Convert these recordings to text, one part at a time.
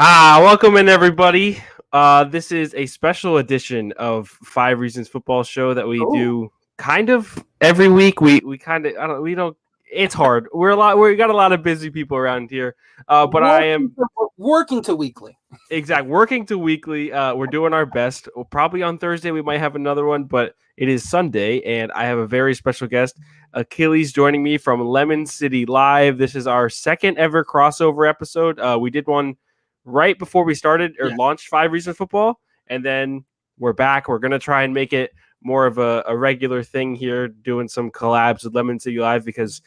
Welcome in everybody. This is a special edition of Five Reasons Football Show that we do kind of every week. We kind of we don't. It's hard. We got a lot of busy people around here. But I am working to weekly. Working to weekly. We're doing our best. Probably on Thursday we might have another one, but it is Sunday, and I have a very special guest, Achilles, joining me from Lemon City Live. This is our second ever crossover episode. We did one right before we started or launched Five Reasons Football, and then we're back. We're gonna try and make it more of a regular thing here, doing some collabs with Lemon City Live because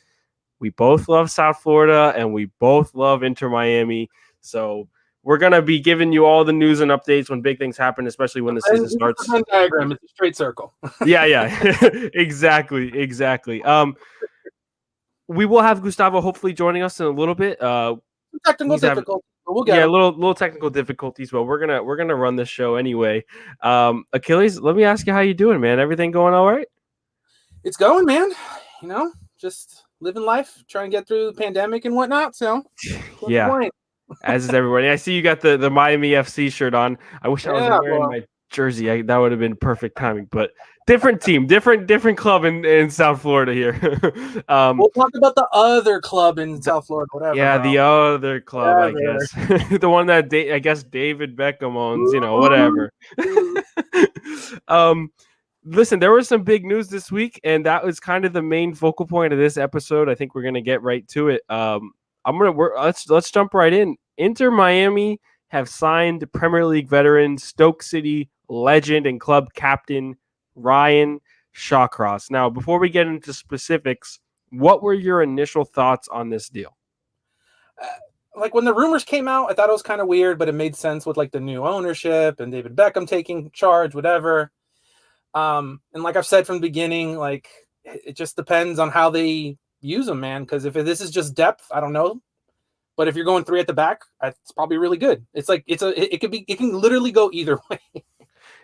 we both love South Florida and we both love Inter Miami. So we're gonna be giving you all the news and updates when big things happen, especially when the season starts. Venn diagram is a straight circle. yeah, exactly. We will have Gustavo hopefully joining us in a little bit. Technical difficulties. We'll get little technical difficulties, but we're gonna run this show anyway. Achilles, let me ask you how you doing, man. Everything going all right? It's going, man. You know, just living life, trying to get through the pandemic and whatnot. So yeah, as is everybody. I see you got the Miami FC shirt on. I wish I was wearing my jersey. That would have been perfect timing, but different team, different club in South Florida here. We'll talk about the other club in South Florida, whatever. Yeah, the other club, I guess. The one that I guess David Beckham owns, whatever. Listen, there was some big news this week, and that was kind of the main focal point of this episode. I think we're gonna get right to it. Let's jump right in. Inter Miami have signed Premier League veteran Stoke City legend and club captain Ryan Shawcross. Now, before we get into specifics, what were your initial thoughts on this deal? Like when the rumors came out, I thought it was kind of weird, but it made sense with like the new ownership and David Beckham taking charge, whatever. And like I've said from the beginning, like it just depends on how they use them, man. Because if this is just depth, I don't know. But if you're going three at the back, it's probably really good. It's like it can literally go either way.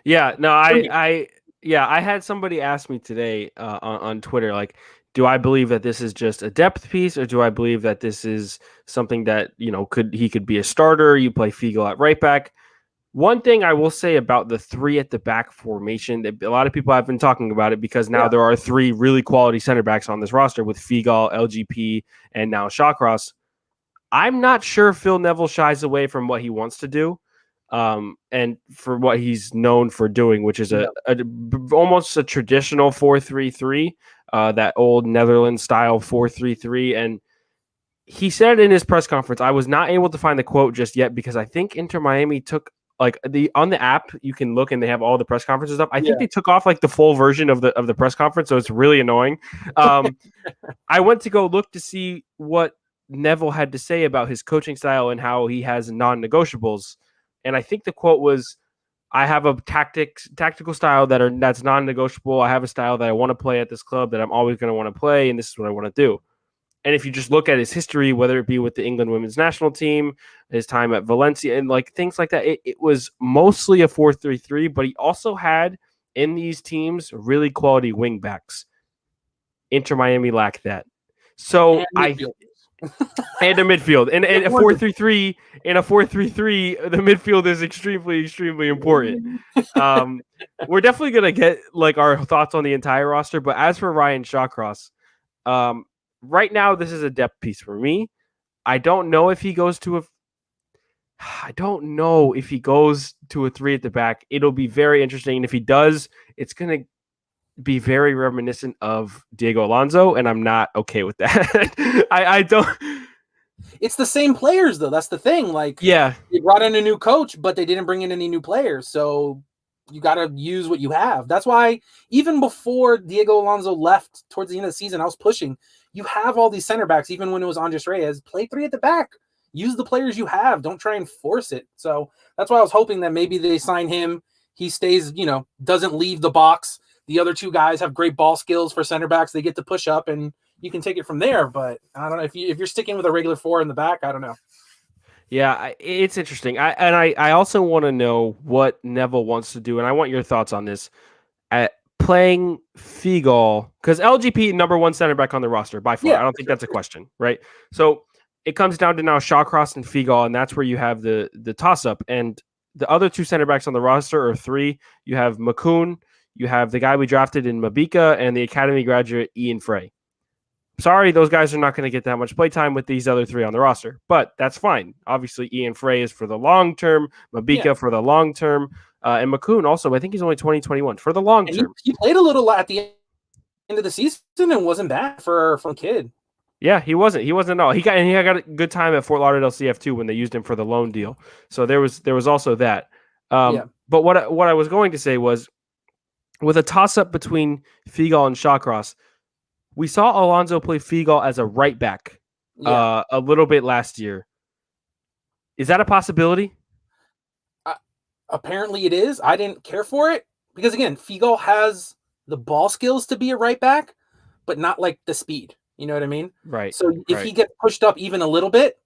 Yeah, no, I had somebody ask me today on Twitter, like, do I believe that this is just a depth piece, or do I believe that this is something that he could be a starter? You play Figo at right back. One thing I will say about the three at the back formation, a lot of people have been talking about it because now there are three really quality center backs on this roster with Figo, LGP, and now Shawcross. I'm not sure Phil Neville shies away from what he wants to do, and for what he's known for doing, which is almost a traditional 4-3-3, that old Netherlands style 4-3-3. And he said in his press conference, I was not able to find the quote just yet because I think Inter Miami took on the app you can look and they have all the press conferences up. I think they took off like the full version of the press conference, so it's really annoying. I went to go look to see what Neville had to say about his coaching style and how he has non-negotiables. And I think the quote was, I have a tactical style that's non-negotiable. I have a style that I want to play at this club that I'm always going to want to play, and this is what I want to do. And if you just look at his history, whether it be with the England women's national team, his time at Valencia, and like things like that, it was mostly a 4-3-3, but he also had in these teams really quality wing backs. Inter Miami lacked that. So and a midfield. And a 4-3-3, in a 4-3-3, the midfield is extremely, extremely important. We're definitely going to get like our thoughts on the entire roster. But as for Ryan Shawcross, right now, this is a depth piece for me. I don't know if he goes to a three at the back. It'll be very interesting. And if he does, it's going to be very reminiscent of Diego Alonso, and I'm not okay with that. I don't. It's the same players, though. That's the thing. Like, they brought in a new coach, but they didn't bring in any new players. So you got to use what you have. That's why even before Diego Alonso left towards the end of the season, I was pushing. You have all these center backs, even when it was Andres Reyes. Play three at the back. Use the players you have. Don't try and force it. So that's why I was hoping that maybe they sign him. He stays, doesn't leave the box. The other two guys have great ball skills for center backs. They get to push up, and you can take it from there. But I don't know if you're sticking with a regular four in the back. I don't know. Yeah, it's interesting. I also want to know what Neville wants to do, and I want your thoughts on this. At playing Figo, because LGP number one center back on the roster by far. I don't think that's a question, right? So it comes down to now Shawcross and Figal, and that's where you have the toss-up. And the other two center backs on the roster are three. You have Makoun, you have the guy we drafted in Mabika, and the academy graduate Ian Frey. Sorry, those guys are not going to get that much playtime with these other three on the roster, but that's fine. Obviously, Ian Frey is for the long term, Mabika for the long term, and Makoun also, I think he's only 2021 for the long term. He played a little at the end of the season and wasn't bad for a kid. Yeah, he wasn't. He wasn't at all. He got a good time at Fort Lauderdale CF2 when they used him for the loan deal. So there was also that. But what I was going to say was, with a toss up between Figal and Shawcross, we saw Alonso play Figal as a right back a little bit last year. Is that a possibility? Apparently it is. I didn't care for it because, again, Figal has the ball skills to be a right back, but not like the speed. You know what I mean? Right. So if he gets pushed up even a little bit,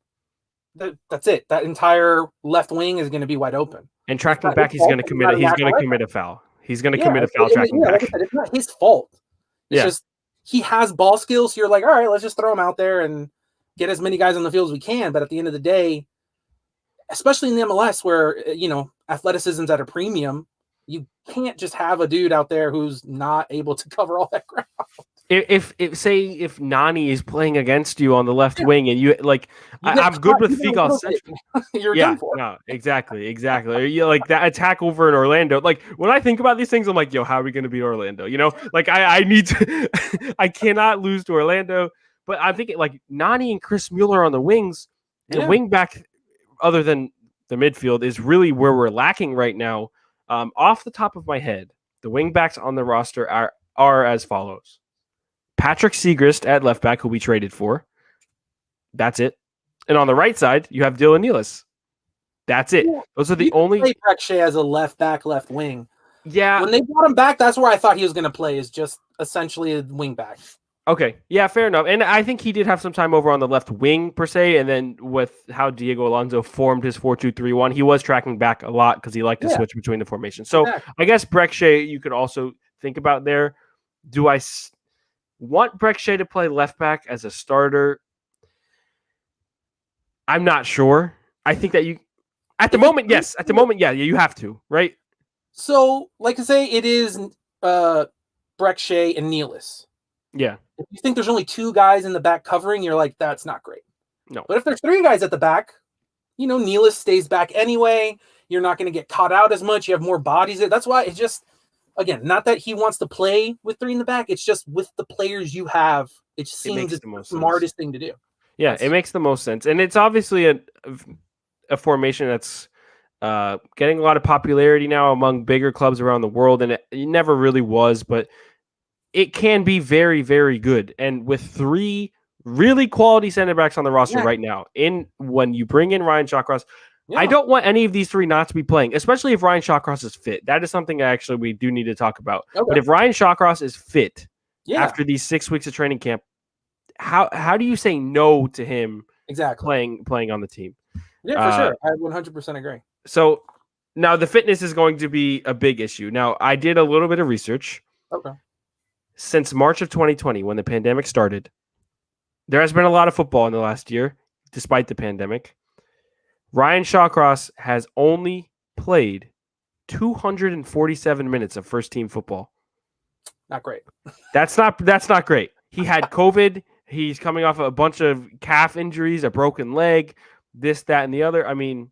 that's it. That entire left wing is going to be wide open. And tracking back, he's going to commit a foul. He's going to commit a foul tracking back. Like I said, it's not his fault. It's just he has ball skills. So you're like, all right, let's just throw him out there and get as many guys on the field as we can. But at the end of the day, especially in the MLS where, athleticism's at a premium, you can't just have a dude out there who's not able to cover all that ground. If Nani is playing against you on the left wing and I'm good with Figal. You're done for. No, exactly. You like that attack over in Orlando. Like when I think about these things, I'm like, yo, how are we going to beat Orlando? I need to. I cannot lose to Orlando. But I'm thinking like Nani and Chris Mueller on the wings, the wing back, other than the midfield, is really where we're lacking right now. Off the top of my head, the wing backs on the roster are as follows. Patrick Segrist at left back, who we traded for. That's it. And on the right side, you have Dylan Nealis. That's it. Those are the only. Play Breckshay as a left back, left wing. Yeah. When they brought him back, that's where I thought he was going to play, is just essentially a wing back. Okay. Yeah, fair enough. And I think he did have some time over on the left wing, per se. And then with how Diego Alonso formed his 4-2-3-1, he was tracking back a lot because he liked to switch between the formations. So I guess Breckshay, you could also think about there. Do I want Breckshay to play left back as a starter? I'm not sure. I think that at the moment, you have to, right? So, like I say, it is Breckshay and Nealis. Yeah. If you think there's only two guys in the back covering, you're like, that's not great. No. But if there's three guys at the back, Nealis stays back anyway. You're not going to get caught out as much. You have more bodies. That's why it's just, again, not that he wants to play with three in the back. It's just with the players you have, it seems it's the smartest thing to do. Yeah, it makes the most sense. And it's obviously a formation that's getting a lot of popularity now among bigger clubs around the world. And it never really was, but it can be very, very good. And with three really quality center backs on the roster right now, when you bring in Ryan Shawcross, I don't want any of these three not to be playing, especially if Ryan Shawcross is fit. That is something actually we do need to talk about. Okay. But if Ryan Shawcross is fit after these 6 weeks of training camp, how do you say no to him playing on the team? Yeah, for sure. I 100% agree. So now the fitness is going to be a big issue. Now, I did a little bit of research. Okay. Since March of 2020, when the pandemic started, there has been a lot of football in the last year, despite the pandemic. Ryan Shawcross has only played 247 minutes of first-team football. Not great. That's not great. He had COVID. He's coming off a bunch of calf injuries, a broken leg, this, that, and the other. I mean,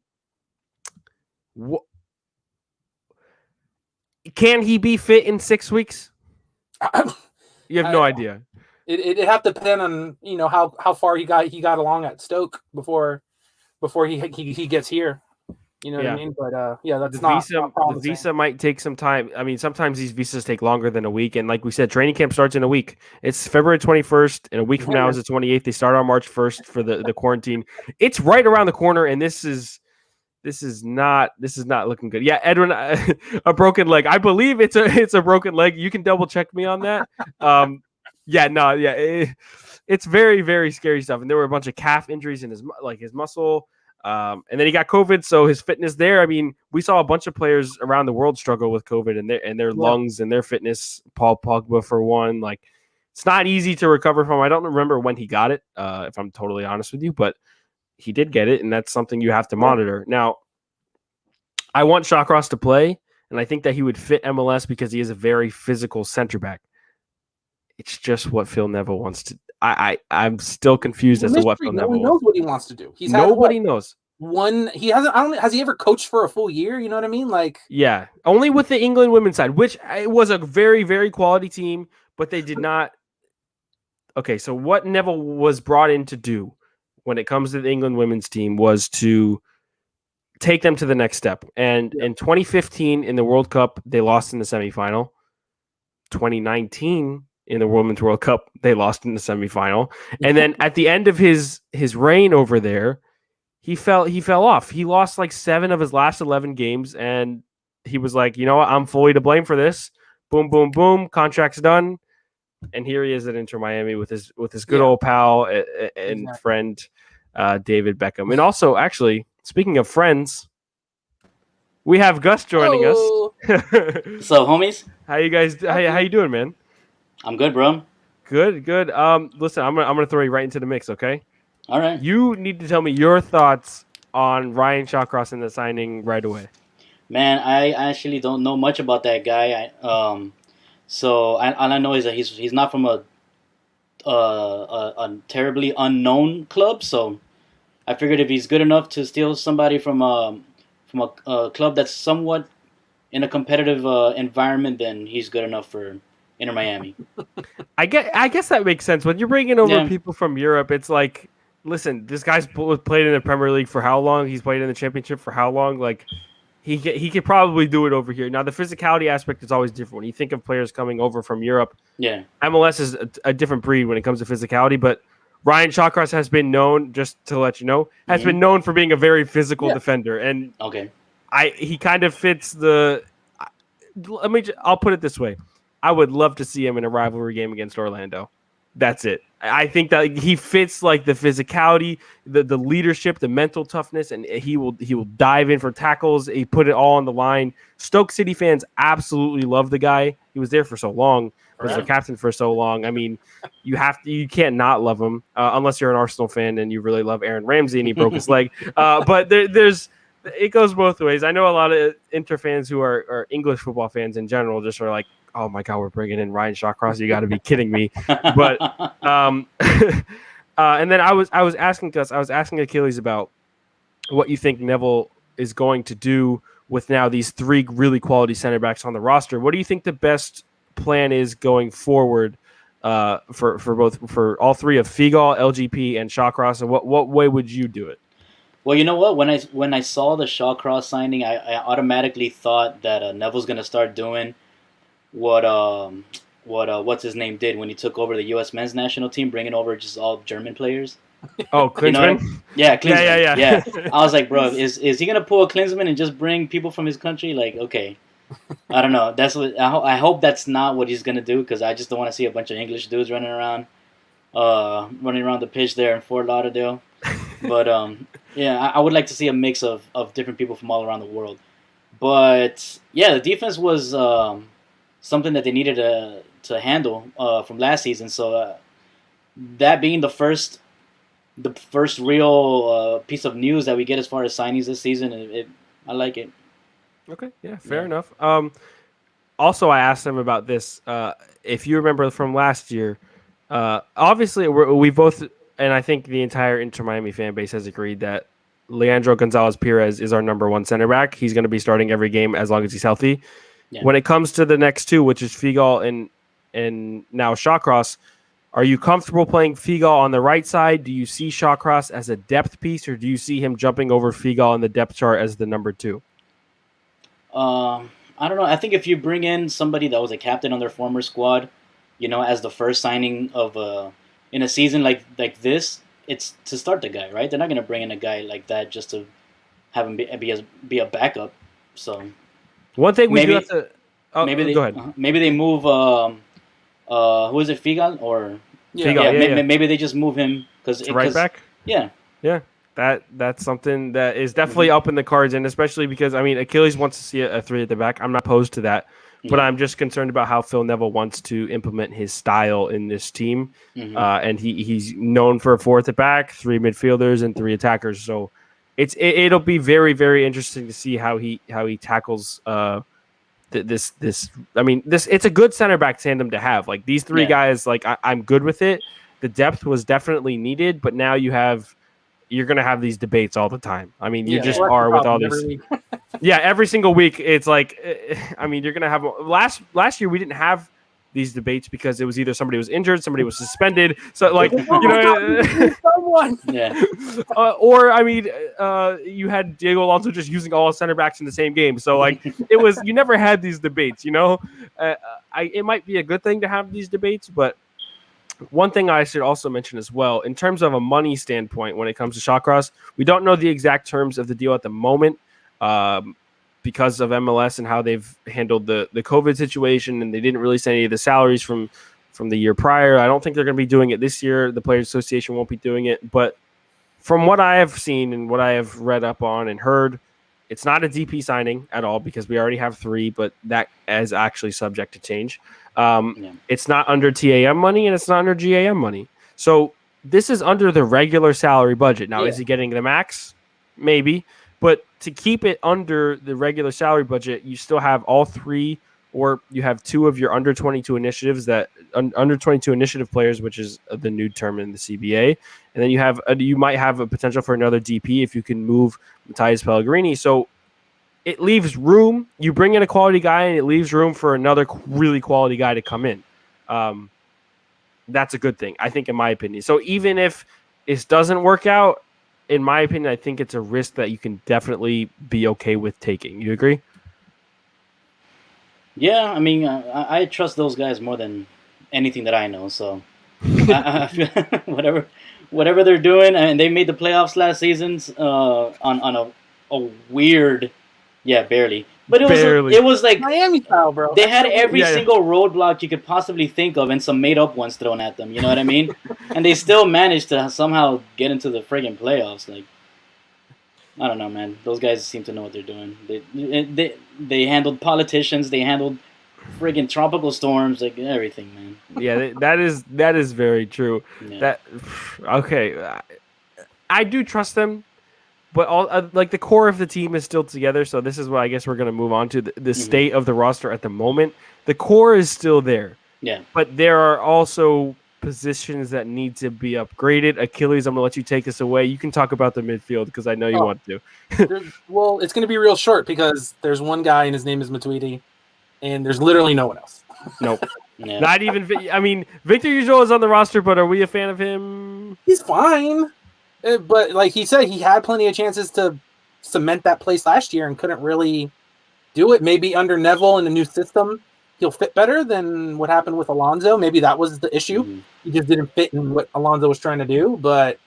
can he be fit in 6 weeks? You have no idea. It'd have to depend on how far he got along at Stoke before he gets here. You know what I mean? But that's the visa might take some time. I mean, sometimes these visas take longer than a week, and like we said, training camp starts in a week. It's February 21st, and a week from now is the 28th. They start on March 1st for the quarantine. It's right around the corner, and this is not looking good. Yeah, Edwin, a broken leg. I believe it's a broken leg. You can double check me on that. It's very, very scary stuff. And there were a bunch of calf injuries in his muscle. And then he got COVID, so his fitness there. I mean, we saw a bunch of players around the world struggle with COVID and their lungs and their fitness. Paul Pogba, for one, it's not easy to recover from. I don't remember when he got it, if I'm totally honest with you, but he did get it, and that's something you have to monitor. Now, I want Shawcross to play, and I think that he would fit MLS because he is a very physical center back. It's just what Phil Neville wants to. I'm still confused as to what Phil Neville knows what he wants to do. Nobody knows. He hasn't. I don't. Has he ever coached for a full year? You know what I mean? Like, yeah, only with the England women's side, which it was a very, very quality team, but they did not. Okay, so what Neville was brought in to do when it comes to the England women's team was to take them to the next step. And in 2015 in the World Cup, they lost in the semifinal. 2019 in the Women's World Cup, they lost in the semifinal. And then at the end of his reign over there, he fell off. He lost like 7 of his last 11 games, and he was like, you know what, I'm fully to blame for this. Boom, boom, boom. Contract's done. And here he is at Inter Miami with his good old pal and friend David Beckham. And also, actually, speaking of friends, we have Gus joining us. So, homies, how you guys? How you doing, man? I'm good, bro. Good. Listen, I'm gonna throw you right into the mix, okay? All right. You need to tell me your thoughts on Ryan Shawcross and the signing right away. Man, I actually don't know much about that guy. So all I know is that he's not from a terribly unknown club. So I figured if he's good enough to steal somebody from a club that's somewhat in a competitive environment, then he's good enough for Inter Miami. I guess that makes sense. When you're bringing over people from Europe, it's like, listen, this guy's played in the Premier League for how long? He's played in the Championship for how long? Like, he could probably do it over here. Now, the physicality aspect is always different. When you think of players coming over from Europe, MLS is a different breed when it comes to physicality. But Ryan Shawcross has been known, just to let you know, been known for being a very physical defender. And he kind of fits the. I'll put it this way: I would love to see him in a rivalry game against Orlando. That's it. I think that he fits like the physicality, the leadership, the mental toughness, and he will dive in for tackles. He put it all on the line. Stoke City fans absolutely love the guy. He was there for so long, was their captain for so long. I mean, you can't not love him unless you're an Arsenal fan and you really love Aaron Ramsey and he broke his leg. But it goes both ways. I know a lot of Inter fans who are English football fans in general just are like, oh my God, we're bringing in Ryan Shawcross. You got to be kidding me. But and then I was asking Achilles about what you think Neville is going to do with now these 3 really quality center backs on the roster. What do you think the best plan is going forward for all 3 of Figal, LGP, and Shawcross? And what way would you do it? Well, you know what? When I saw the Shawcross signing, I automatically thought that Neville's going to start doing what what's his name did when he took over the U.S. men's national team, bringing over just all German players. Oh, Klinsmann? Klinsmann. Yeah. I was like, bro, is he gonna pull a Klinsmann and just bring people from his country? Like, okay, I don't know. That's what I hope that's not what he's gonna do, because I just don't want to see a bunch of English dudes running around the pitch there in Fort Lauderdale. But I would like to see a mix of different people from all around the world. But yeah, the defense was something that they needed to handle from last season. So that being the first real piece of news that we get as far as signings this season, I like it. Okay, yeah, fair enough. Also, I asked him about this. If you remember from last year, obviously we both, and I think the entire Inter Miami fan base has agreed that Leandro Gonzalez-Perez is our number 1 center back. He's going to be starting every game as long as he's healthy. Yeah. When it comes to the next 2, which is Figal and now Shawcross, are you comfortable playing Figal on the right side? Do you see Shawcross as a depth piece, or do you see him jumping over Figal on the depth chart as the number 2? I don't know. I think if you bring in somebody that was a captain on their former squad, as the first signing of in a season like this, it's to start the guy, right? They're not going to bring in a guy like that just to have him be a backup. So one thing we do have to go ahead. Maybe they move who is it, Figal or Figal? Maybe they just move him because right back. Yeah. That's something that is definitely up in the cards, and especially because Achilles wants to see a 3 at the back. I'm not opposed to that, but I'm just concerned about how Phil Neville wants to implement his style in this team. And he's known for a fourth at back, 3 midfielders, and 3 attackers. So it'll be very, very interesting to see how he tackles this. I mean, it's a good center back tandem to have. Like these 3 guys, like I'm good with it. The depth was definitely needed, but now you're going to have these debates all the time. I mean, you just are with all these. Every single week. It's like, I mean, you're going to have last year we didn't have these debates because it was either somebody was injured, somebody was suspended. So like, someone. Or I mean, you had Diego Alonso just using all center backs in the same game. So like, you never had these debates, it might be a good thing to have these debates, but one thing I should also mention as well, in terms of a money standpoint, when it comes to Shawcross, we don't know the exact terms of the deal at the moment because of MLS and how they've handled the COVID situation, and they didn't release any of the salaries from the year prior. I don't think they're going to be doing it this year. The Players Association won't be doing it. But from what I have seen and what I have read up on and heard, it's not a DP signing at all because we already have 3, but that is actually subject to change. It's not under TAM money and it's not under GAM money. So this is under the regular salary budget. Now, is he getting the max? Maybe. But to keep it under the regular salary budget, you still have all 3, or you have 2 of your under 22 initiatives under 22 initiative players, which is the new term in the CBA. And then you might have a potential for another DP if you can move Matthias Pellegrini. So it leaves room. You bring in a quality guy, and it leaves room for another really quality guy to come in. That's a good thing, I think, in my opinion. So even if it doesn't work out, in my opinion, I think it's a risk that you can definitely be okay with taking. You agree? Yeah, I mean, I trust those guys more than anything that I know. So whatever they're doing, and they made the playoffs last season on a weird. Yeah, barely. But it was like Miami style, bro. They had every single roadblock you could possibly think of and some made up ones thrown at them. You know what I mean? And they still managed to somehow get into the friggin' playoffs. Like, I don't know, man. Those guys seem to know what they're doing. They handled politicians. They handled friggin' tropical storms. Like everything, man. Yeah, that is very true. Yeah. Okay, I do trust them. But all like the core of the team is still together, so this is what I guess we're going to move on to the state of the roster at the moment. The core is still there, but there are also positions that need to be upgraded. Achilles, I'm going to let you take this away. You can talk about the midfield because I know you want to. Well, it's going to be real short because there's one guy and his name is Matuidi, and there's literally no one else. Nope. Not even. I mean, Victor Ujo is on the roster, but are we a fan of him? He's fine. But like he said, he had plenty of chances to cement that place last year and couldn't really do it. Maybe under Neville in a new system, he'll fit better than what happened with Alonso. Maybe that was the issue. He just didn't fit in what Alonso was trying to do. But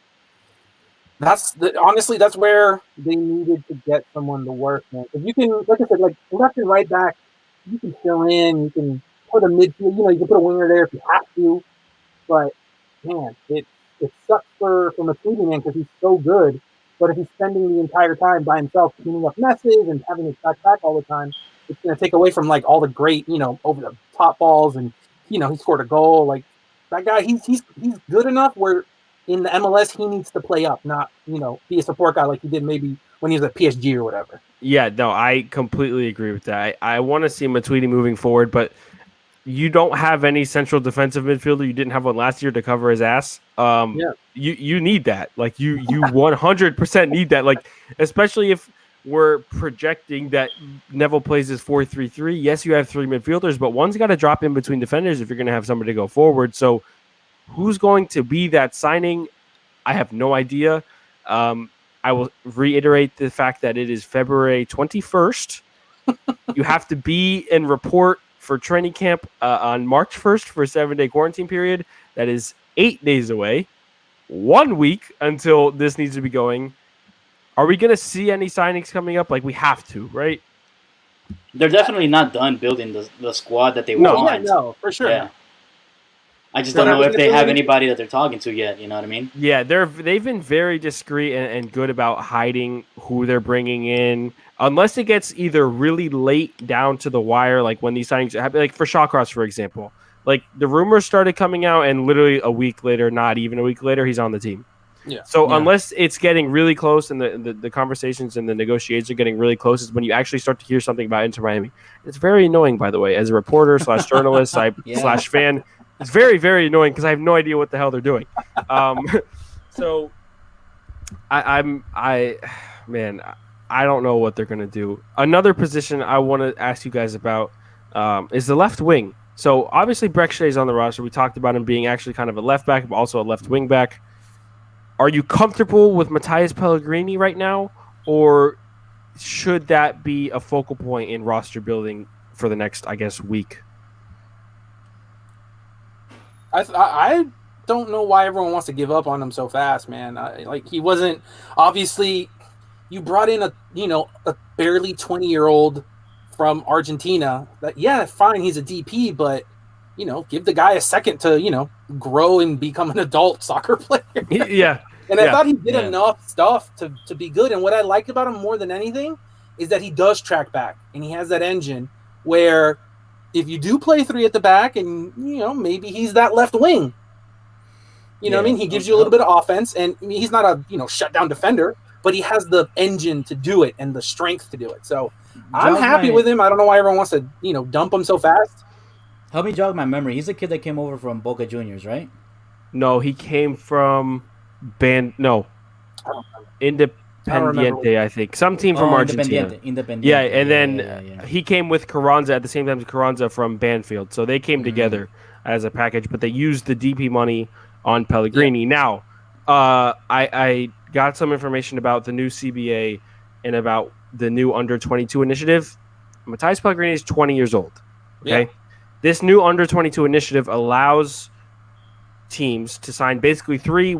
honestly, that's where they needed to get someone to work. Because you can, like I said, like left and right back, you can fill in. You can put a midfield. You can put a winger there if you have to. But man, it sucks for Matuidi, man, because he's so good. But if he's spending the entire time by himself cleaning up messes and having his back all the time, it's going to take away from like all the great, over the top balls, and he scored a goal. Like that guy, he's good enough where in the MLS he needs to play up, not be a support guy like he did maybe when he was at PSG or whatever. Yeah, no, I completely agree with that. I want to see Matuidi moving forward, but you don't have any central defensive midfielder. You didn't have one last year to cover his ass. You need that. Like you 100% need that. Like especially if we're projecting that Neville plays his 4-3-3. Yes, you have 3 midfielders, but one's got to drop in between defenders if you're going to have somebody to go forward. So who's going to be that signing? I have no idea. I will reiterate the fact that it is February 21st. You have to be and report for training camp on March 1st for a 7-day quarantine period. That is 8 days away. 1 week until this needs to be going. Are we going to see any signings coming up? Like, we have to, right? They're definitely not done building the squad that they want. No, for sure. Yeah. I just don't know if they have anybody that they're talking to yet. You know what I mean? Yeah, they've been very discreet and good about hiding who they're bringing in. unless it gets either really late down to the wire, like when these signings happen, like for Shawcross, for example, like the rumors started coming out, and literally a week later, not even a week later, he's on the team. Yeah. So unless it's getting really close and the conversations and the negotiations are getting really close, is when you actually start to hear something about Inter Miami. It's very annoying, by the way, as a reporter / journalist / fan. It's very, very annoying because I have no idea what the hell they're doing. So I don't know what they're gonna do. Another position I want to ask you guys about is the left wing. So obviously Breck Shea's on the roster. We talked about him being actually kind of a left back, but also a left wing back. Are you comfortable with Matthias Pellegrini right now, or should that be a focal point in roster building for the next, I guess, week? I don't know why everyone wants to give up on him so fast, man. Like he wasn't obviously. You brought in a barely 20-year-old from Argentina. That fine, he's a DP, but give the guy a second to grow and become an adult soccer player. Yeah. And I thought he did enough stuff to be good. And what I like about him more than anything is that he does track back, and he has that engine where if you do play 3 at the back, and maybe he's that left wing. You know what I mean? He gives you a little bit of offense, and he's not a shutdown defender, but he has the engine to do it and the strength to do it. So I'm happy with him. I don't know why everyone wants to dump him so fast. Help me jog my memory. He's the kid that came over from Boca Juniors, right? No, he came from Independiente, I think. Some team from Argentina. Independiente. Yeah, and then he came with Carranza at the same time as Carranza from Banfield. So they came together as a package, but they used the DP money on Pellegrini. Yeah. Now, I got some information about the new CBA and about the new under-22 initiative. Matthias Pellegrini is 20 years old. Okay? Yeah. This new under-22 initiative allows teams to sign basically 3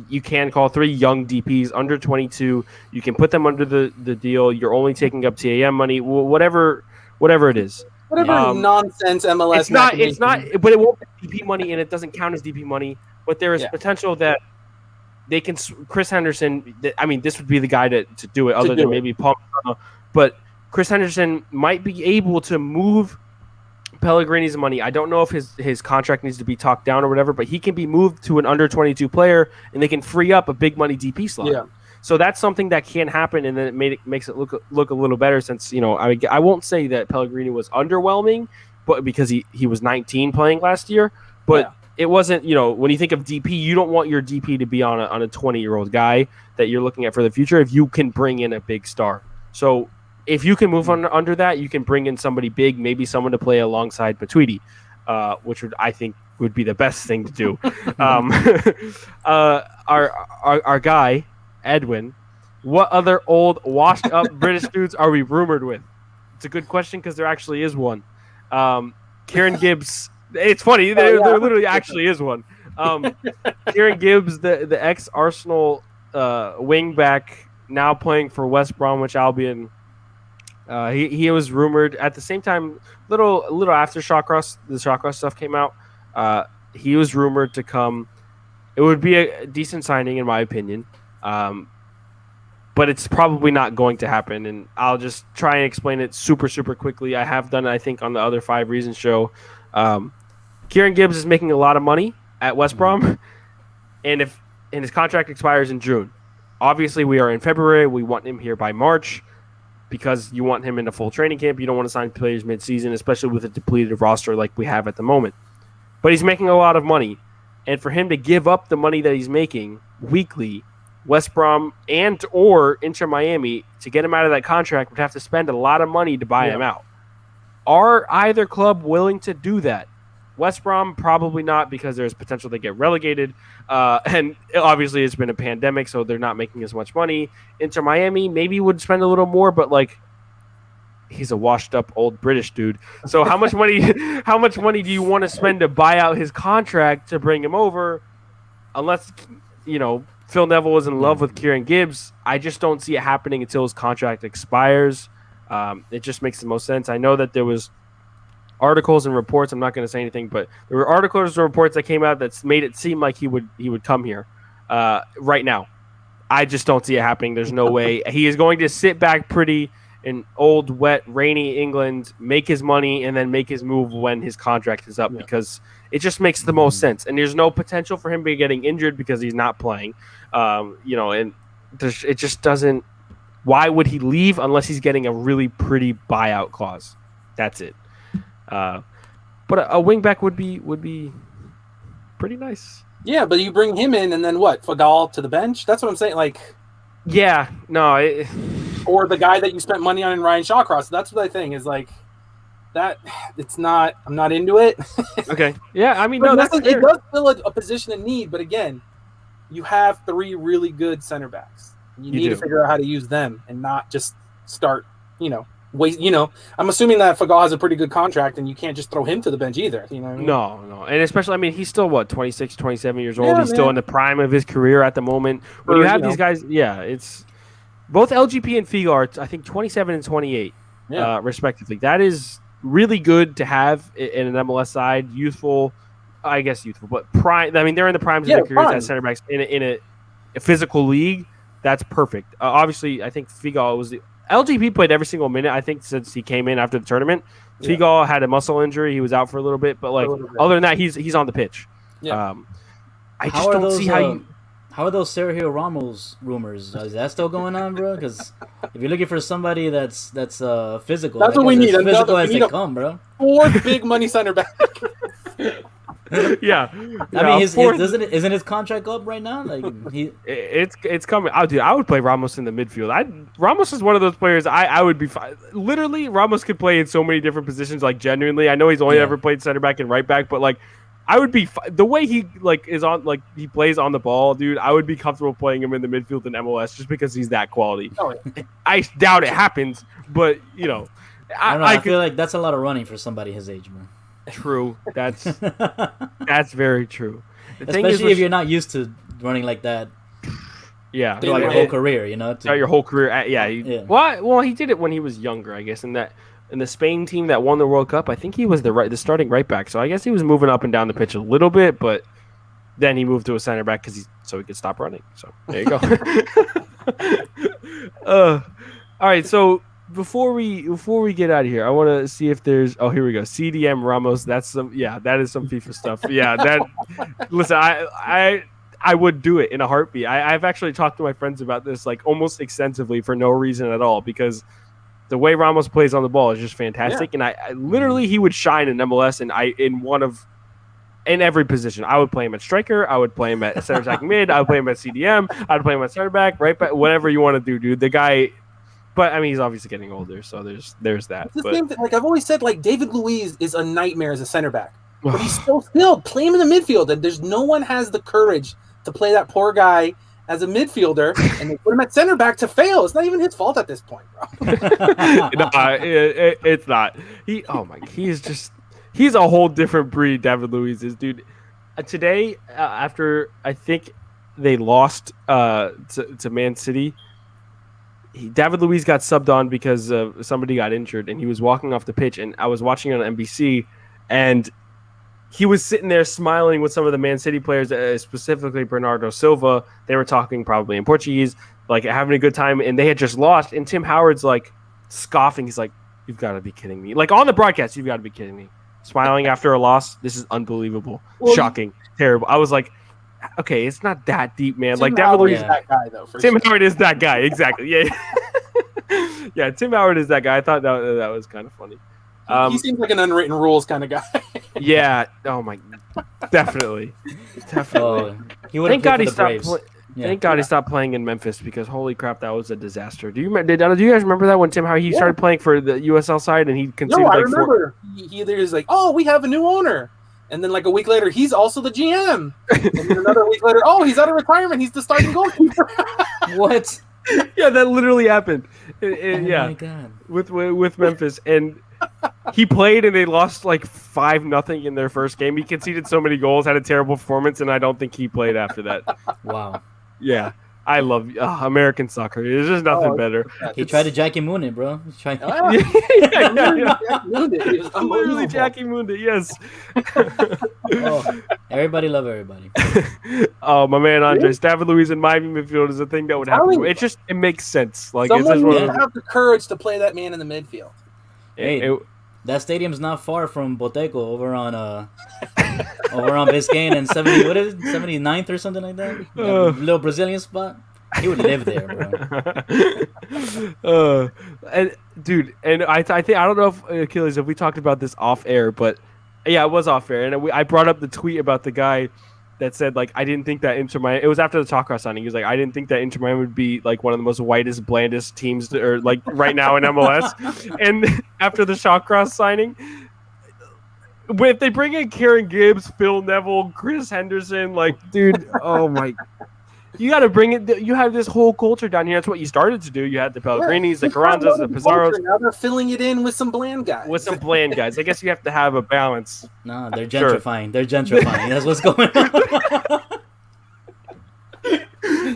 you can call 3 young DPs under 22. You can put them under the deal. You're only taking up TAM money, whatever it is. Whatever nonsense MLS. It's not, but it won't be DP money, and it doesn't count as DP money. But there is potential that they can. Chris Henderson. I mean, this would be the guy to do it, other than maybe Paul. But Chris Henderson might be able to move Pellegrini's money. I don't know if his contract needs to be talked down or whatever, but he can be moved to an under 22 player, and they can free up a big money DP slot. Yeah. So that's something that can happen, and then it makes it look a little better. Since I won't say that Pellegrini was underwhelming, but because he was 19 playing last year, but it wasn't. When you think of DP, you don't want your DP to be on a 20-year-old guy that you're looking at for the future. If you can bring in a big star, so if you can move under that, you can bring in somebody big, maybe someone to play alongside Matuidi, which I think would be the best thing to do. Our guy Edwin, what other old washed up British dudes are we rumored with? It's a good question because there actually is one. Kieran Gibbs. It's funny. There literally actually is one. Kieran Gibbs, the ex-Arsenal wing back, now playing for West Bromwich Albion. He was rumored at the same time, little after the Shawcross stuff came out. He was rumored to come. It would be a decent signing, in my opinion. But it's probably not going to happen, and I'll just try and explain it super, super quickly. I have done it, I think, on the other 5 Reasons show. Kieran Gibbs is making a lot of money at West Brom, and his contract expires in June. Obviously, we are in February. We want him here by March because you want him in a full training camp. You don't want to sign players mid-season, especially with a depleted roster like we have at the moment. But he's making a lot of money, and for him to give up the money that he's making weekly, West Brom and or Inter Miami, to get him out of that contract, would have to spend a lot of money to buy him out. Are either club willing to do that? West Brom, probably not, because there's potential they get relegated. And obviously it's been a pandemic, so they're not making as much money. Inter Miami maybe would spend a little more, but he's a washed up old British dude. So how much money do you want to spend to buy out his contract to bring him over? Unless, Phil Neville is in love with Kieran Gibbs. I just don't see it happening until his contract expires. It just makes the most sense. I know that there was articles and reports. I'm not going to say anything, but there were articles and reports that came out that made it seem like he would come here right now. I just don't see it happening. There's no way. He is going to sit back pretty in old, wet, rainy England, make his money, and then make his move when his contract is up because it just makes the most sense. And there's no potential for him getting injured because he's not playing. And it just doesn't. Why would he leave unless he's getting a really pretty buyout clause? That's it. But a wingback would be pretty nice. Yeah, but you bring him in and then what? Futbol to the bench? That's what I'm saying. Like, yeah, no, or the guy that you spent money on in Ryan Shawcross. That's what I think is like that. It's not. I'm not into it. Okay. Yeah, I mean, no, that's it does fill a position of need. But again, you have 3 really good center backs. You need to figure out how to use them and not just start. Waste. I'm assuming that Futbol has a pretty good contract, and you can't just throw him to the bench either. You know what I mean? No, and especially, I mean, he's still 26, 27 years old. He's still in the prime of his career at the moment. When you have these guys, it's both LGP and Figo are, I think, 27 and 28, respectively. That is really good to have in an MLS side. Youthful, but prime. I mean, they're in the primes of their careers as center backs in a physical league. That's perfect. Obviously, I think Figo was the LGP played every single minute, I think, since he came in after the tournament. Yeah. Figo had a muscle injury. He was out for a little bit. But, other than that, he's on the pitch. Yeah. I just don't see how you... How are those Sergio Ramos rumors? Is that still going on, bro? Because if you're looking for somebody that's physical... That's what we need. Physical as they come, bro. 4th big money center back. Yeah, I mean, isn't his contract up right now? Like it's coming. Oh, dude, I would play Ramos in the midfield. Ramos is one of those players I would be fine. Literally, Ramos could play in so many different positions. Like genuinely, I know he's only ever played center back and right back, but like I would be the way he is on he plays on the ball, dude. I would be comfortable playing him in the midfield in MLS just because he's that quality. Oh, yeah. I doubt it happens, but I don't know. I feel like that's a lot of running for somebody his age, man. True. That's very true. Especially if you're not used to running like that. Yeah. Throughout your whole career, Throughout your whole career. Well, he did it when he was younger, I guess. In the Spain team that won the World Cup, I think he was the starting right back. So I guess he was moving up and down the pitch a little bit, but then he moved to a center back so he could stop running. So there you go. All right, so before we get out of here, I want to see if there's. Oh, here we go. CDM Ramos. That is some FIFA stuff. Yeah, that. Listen, I would do it in a heartbeat. I've actually talked to my friends about this almost extensively for no reason at all because the way Ramos plays on the ball is just fantastic, and I literally he would shine in MLS in every position. I would play him at striker. I would play him at center back mid. I would play him at CDM. I would play him at center back, right back, whatever you want to do, dude. The guy. But I mean, he's obviously getting older, so there's that. It's the same thing. I've always said, David Luiz is a nightmare as a center back, but he's still skilled. Play him in the midfield, and there's no one has the courage to play that poor guy as a midfielder, and they put him at center back to fail. It's not even his fault at this point, bro. It's not. He's a whole different breed. David Luiz is, dude. Today, after I think they lost to Man City. David Luiz got subbed on because somebody got injured, and he was walking off the pitch, and I was watching it on NBC, and he was sitting there smiling with some of the Man City players, specifically Bernardo Silva. They were talking probably in Portuguese, having a good time, and they had just lost, and Tim Howard's scoffing. He's like, "You've got to be kidding me." On the broadcast, "You've got to be kidding me." Smiling after a loss. This is unbelievable. Shocking. Terrible. I was like, okay, it's not that deep, man. Tim Howard is that guy, though. Tim Howard is that guy, exactly. Yeah, yeah. Tim Howard is that guy. I thought that was kind of funny. He seems like an unwritten rules kind of guy. Yeah. Oh my. Definitely. Oh, thank God he stopped. Thank God he stopped playing in Memphis because holy crap, that was a disaster. Do you guys remember that when Tim Howard started playing for the USL side and he conceded? No, I remember. He was like, "Oh, we have a new owner." And then a week later, he's also the GM. And then another week later, oh, he's out of retirement. He's the starting goalkeeper. What? Yeah, that literally happened. Oh my God. With Memphis. And he played and they lost 5-0 in their first game. He conceded so many goals, had a terrible performance, and I don't think he played after that. Wow. Yeah. I love American soccer. There's just nothing better. He tried to Jackie Moon it, bro. Literally Jackie Mooned it. Yes. Everybody love everybody. Oh, my man Andres, David Luiz in Miami midfield is a thing that would happen. It makes sense. Like someone would have the courage to play that man in the midfield. Hey, that stadium's not far from Boteco over on Biscayne and 79th or something like that. Little Brazilian spot. He would live there, bro. And dude, and I think I don't know if Achilles, if we talked about this off air, but yeah, it was off air, and I brought up the tweet about the guy that said like I didn't think that Inter Miami. It was after the Shawcross signing. He was like, I didn't think that Inter Miami would be like one of the most whitest, blandest teams, or like right now in MLS. And after the Shawcross signing, if they bring in Kieran Gibbs, Phil Neville, Chris Henderson, like dude, oh my. You got to bring it. You have this whole culture down here. That's what you started to do. You had the Pellegrinis, the Carranzas, the Pizarros. Now they're filling it in with some bland guys. I guess you have to have a balance. No, they're gentrifying. Sure. They're gentrifying. That's what's going on.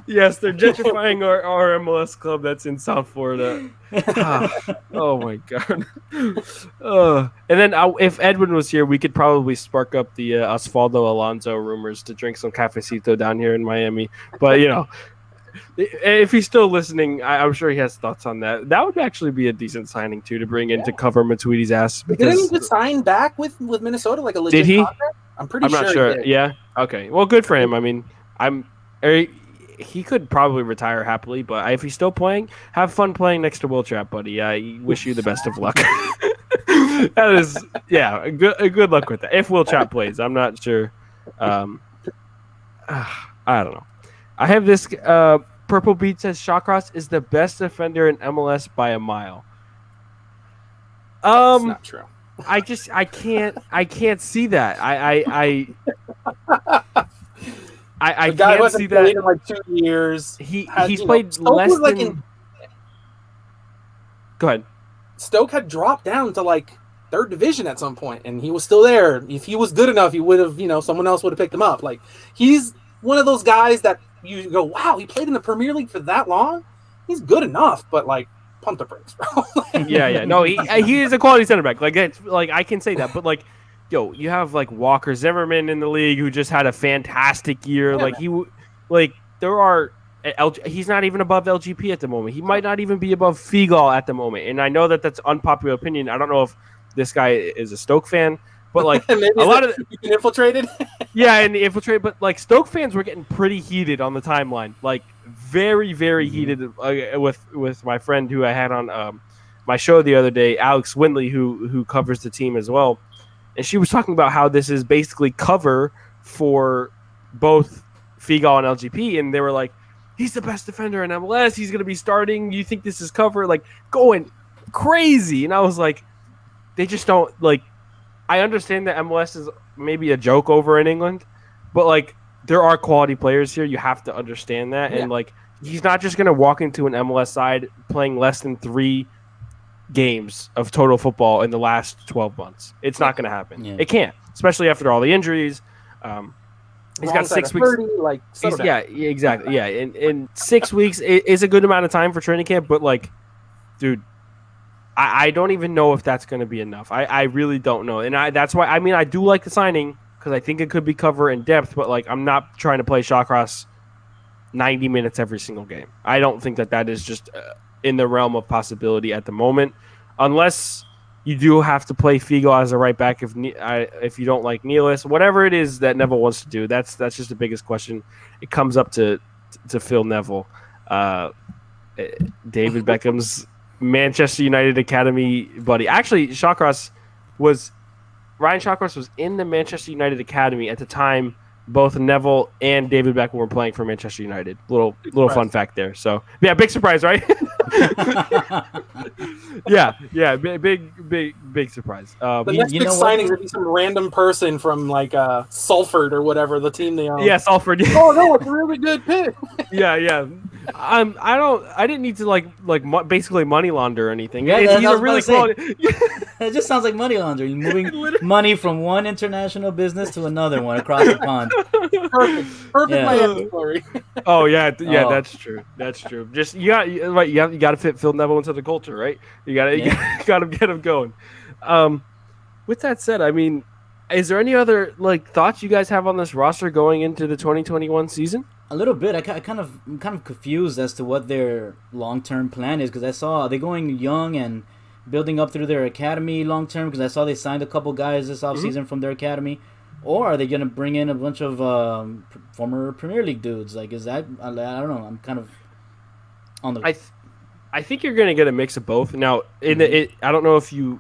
Yes, they're gentrifying our MLS club that's in South Florida. Oh my god. And then if Edwin was here, we could probably spark up the Osvaldo Alonso rumors to drink some cafecito down here in Miami. But if he's still listening, I'm sure he has thoughts on that. That would actually be a decent signing too to bring in to cover Matuidi's ass. Didn't he just sign back with Minnesota like a legit did he? Contract? I'm not sure. Yeah. Okay. Well, good for him. I mean, he could probably retire happily, but if he's still playing, have fun playing next to Will Trapp, buddy. I wish you the best of luck. That is, good luck with that. If Will Trapp plays, I'm not sure. I don't know. I have this Purple Beat says Shawcross is the best defender in MLS by a mile. That's not true. I can't see that. I can't see that. In like 2 years. He's played less than. Go ahead. Stoke had dropped down to like third division at some point, and he was still there. If he was good enough, he would have, someone else would have picked him up. Like he's one of those guys that you go, wow, he played in the Premier League for that long. He's good enough, but like pump the brakes, bro. Yeah. No, he is a quality center back. Like it's like I can say that, but like. Yo, you have like Walker Zimmerman in the league who just had a fantastic year. Yeah, he's not even above LGP at the moment. He might not even be above Figal at the moment. And I know that that's unpopular opinion. I don't know if this guy is a Stoke fan, but like a lot of infiltrated. Yeah, and infiltrated. But like Stoke fans were getting pretty heated on the timeline, like very, very heated with my friend who I had on my show the other day, Alex Windley, who covers the team as well. And she was talking about how this is basically cover for both Figal and LGP. And they were like, he's the best defender in MLS. He's going to be starting. You think this is cover? Like, going crazy. And I was like, they just don't, like, I understand that MLS is maybe a joke over in England. But, like, there are quality players here. You have to understand that. Yeah. And, like, he's not just going to walk into an MLS side playing less than 3 games of total football in the last 12 months. It's not going to happen. Yeah. It can't, especially after all the injuries. He's got 6 weeks. 30, exactly. Yeah, in 6 weeks is a good amount of time for training camp. But like, dude, I don't even know if that's going to be enough. I really don't know, and that's why. I mean, I do like the signing because I think it could be cover in depth. But like, I'm not trying to play Shawcross 90 minutes every single game. I don't think that is just. In the realm of possibility at the moment, unless you do have to play Figo as a right back if you don't like Nealis, whatever it is that Neville wants to do. That's just the biggest question. It comes up to Phil Neville, David Beckham's Manchester United Academy buddy. Actually, Ryan Shawcross was in the Manchester United Academy at the time. Both Neville and David Beckham were playing for Manchester United. Little fun fact there. So yeah, big surprise, right? yeah, big surprise. The next big signing would be some random person from like Salford or whatever the team they own. Yeah, Salford. Oh no, it's a really good pick. yeah. I didn't need to basically money launder or anything. Yeah, he's a really quality. It just sounds like money laundering, moving money from one international business to another one across the pond. Perfect Miami story. Oh yeah, that's true. That's true. Just you got to fit Phil Neville into the culture, right? You got to get him going. With that said, I mean, is there any other thoughts you guys have on this roster going into the 2021 season? A little bit. I'm kind of confused as to what their long-term plan is, because I saw they're going young and building up through their academy long-term, because I saw they signed a couple guys this offseason from their academy. Or are they going to bring in a bunch of former Premier League dudes? Is that... I don't know. I'm kind of on the... I think you're going to get a mix of both. Now, I don't know if you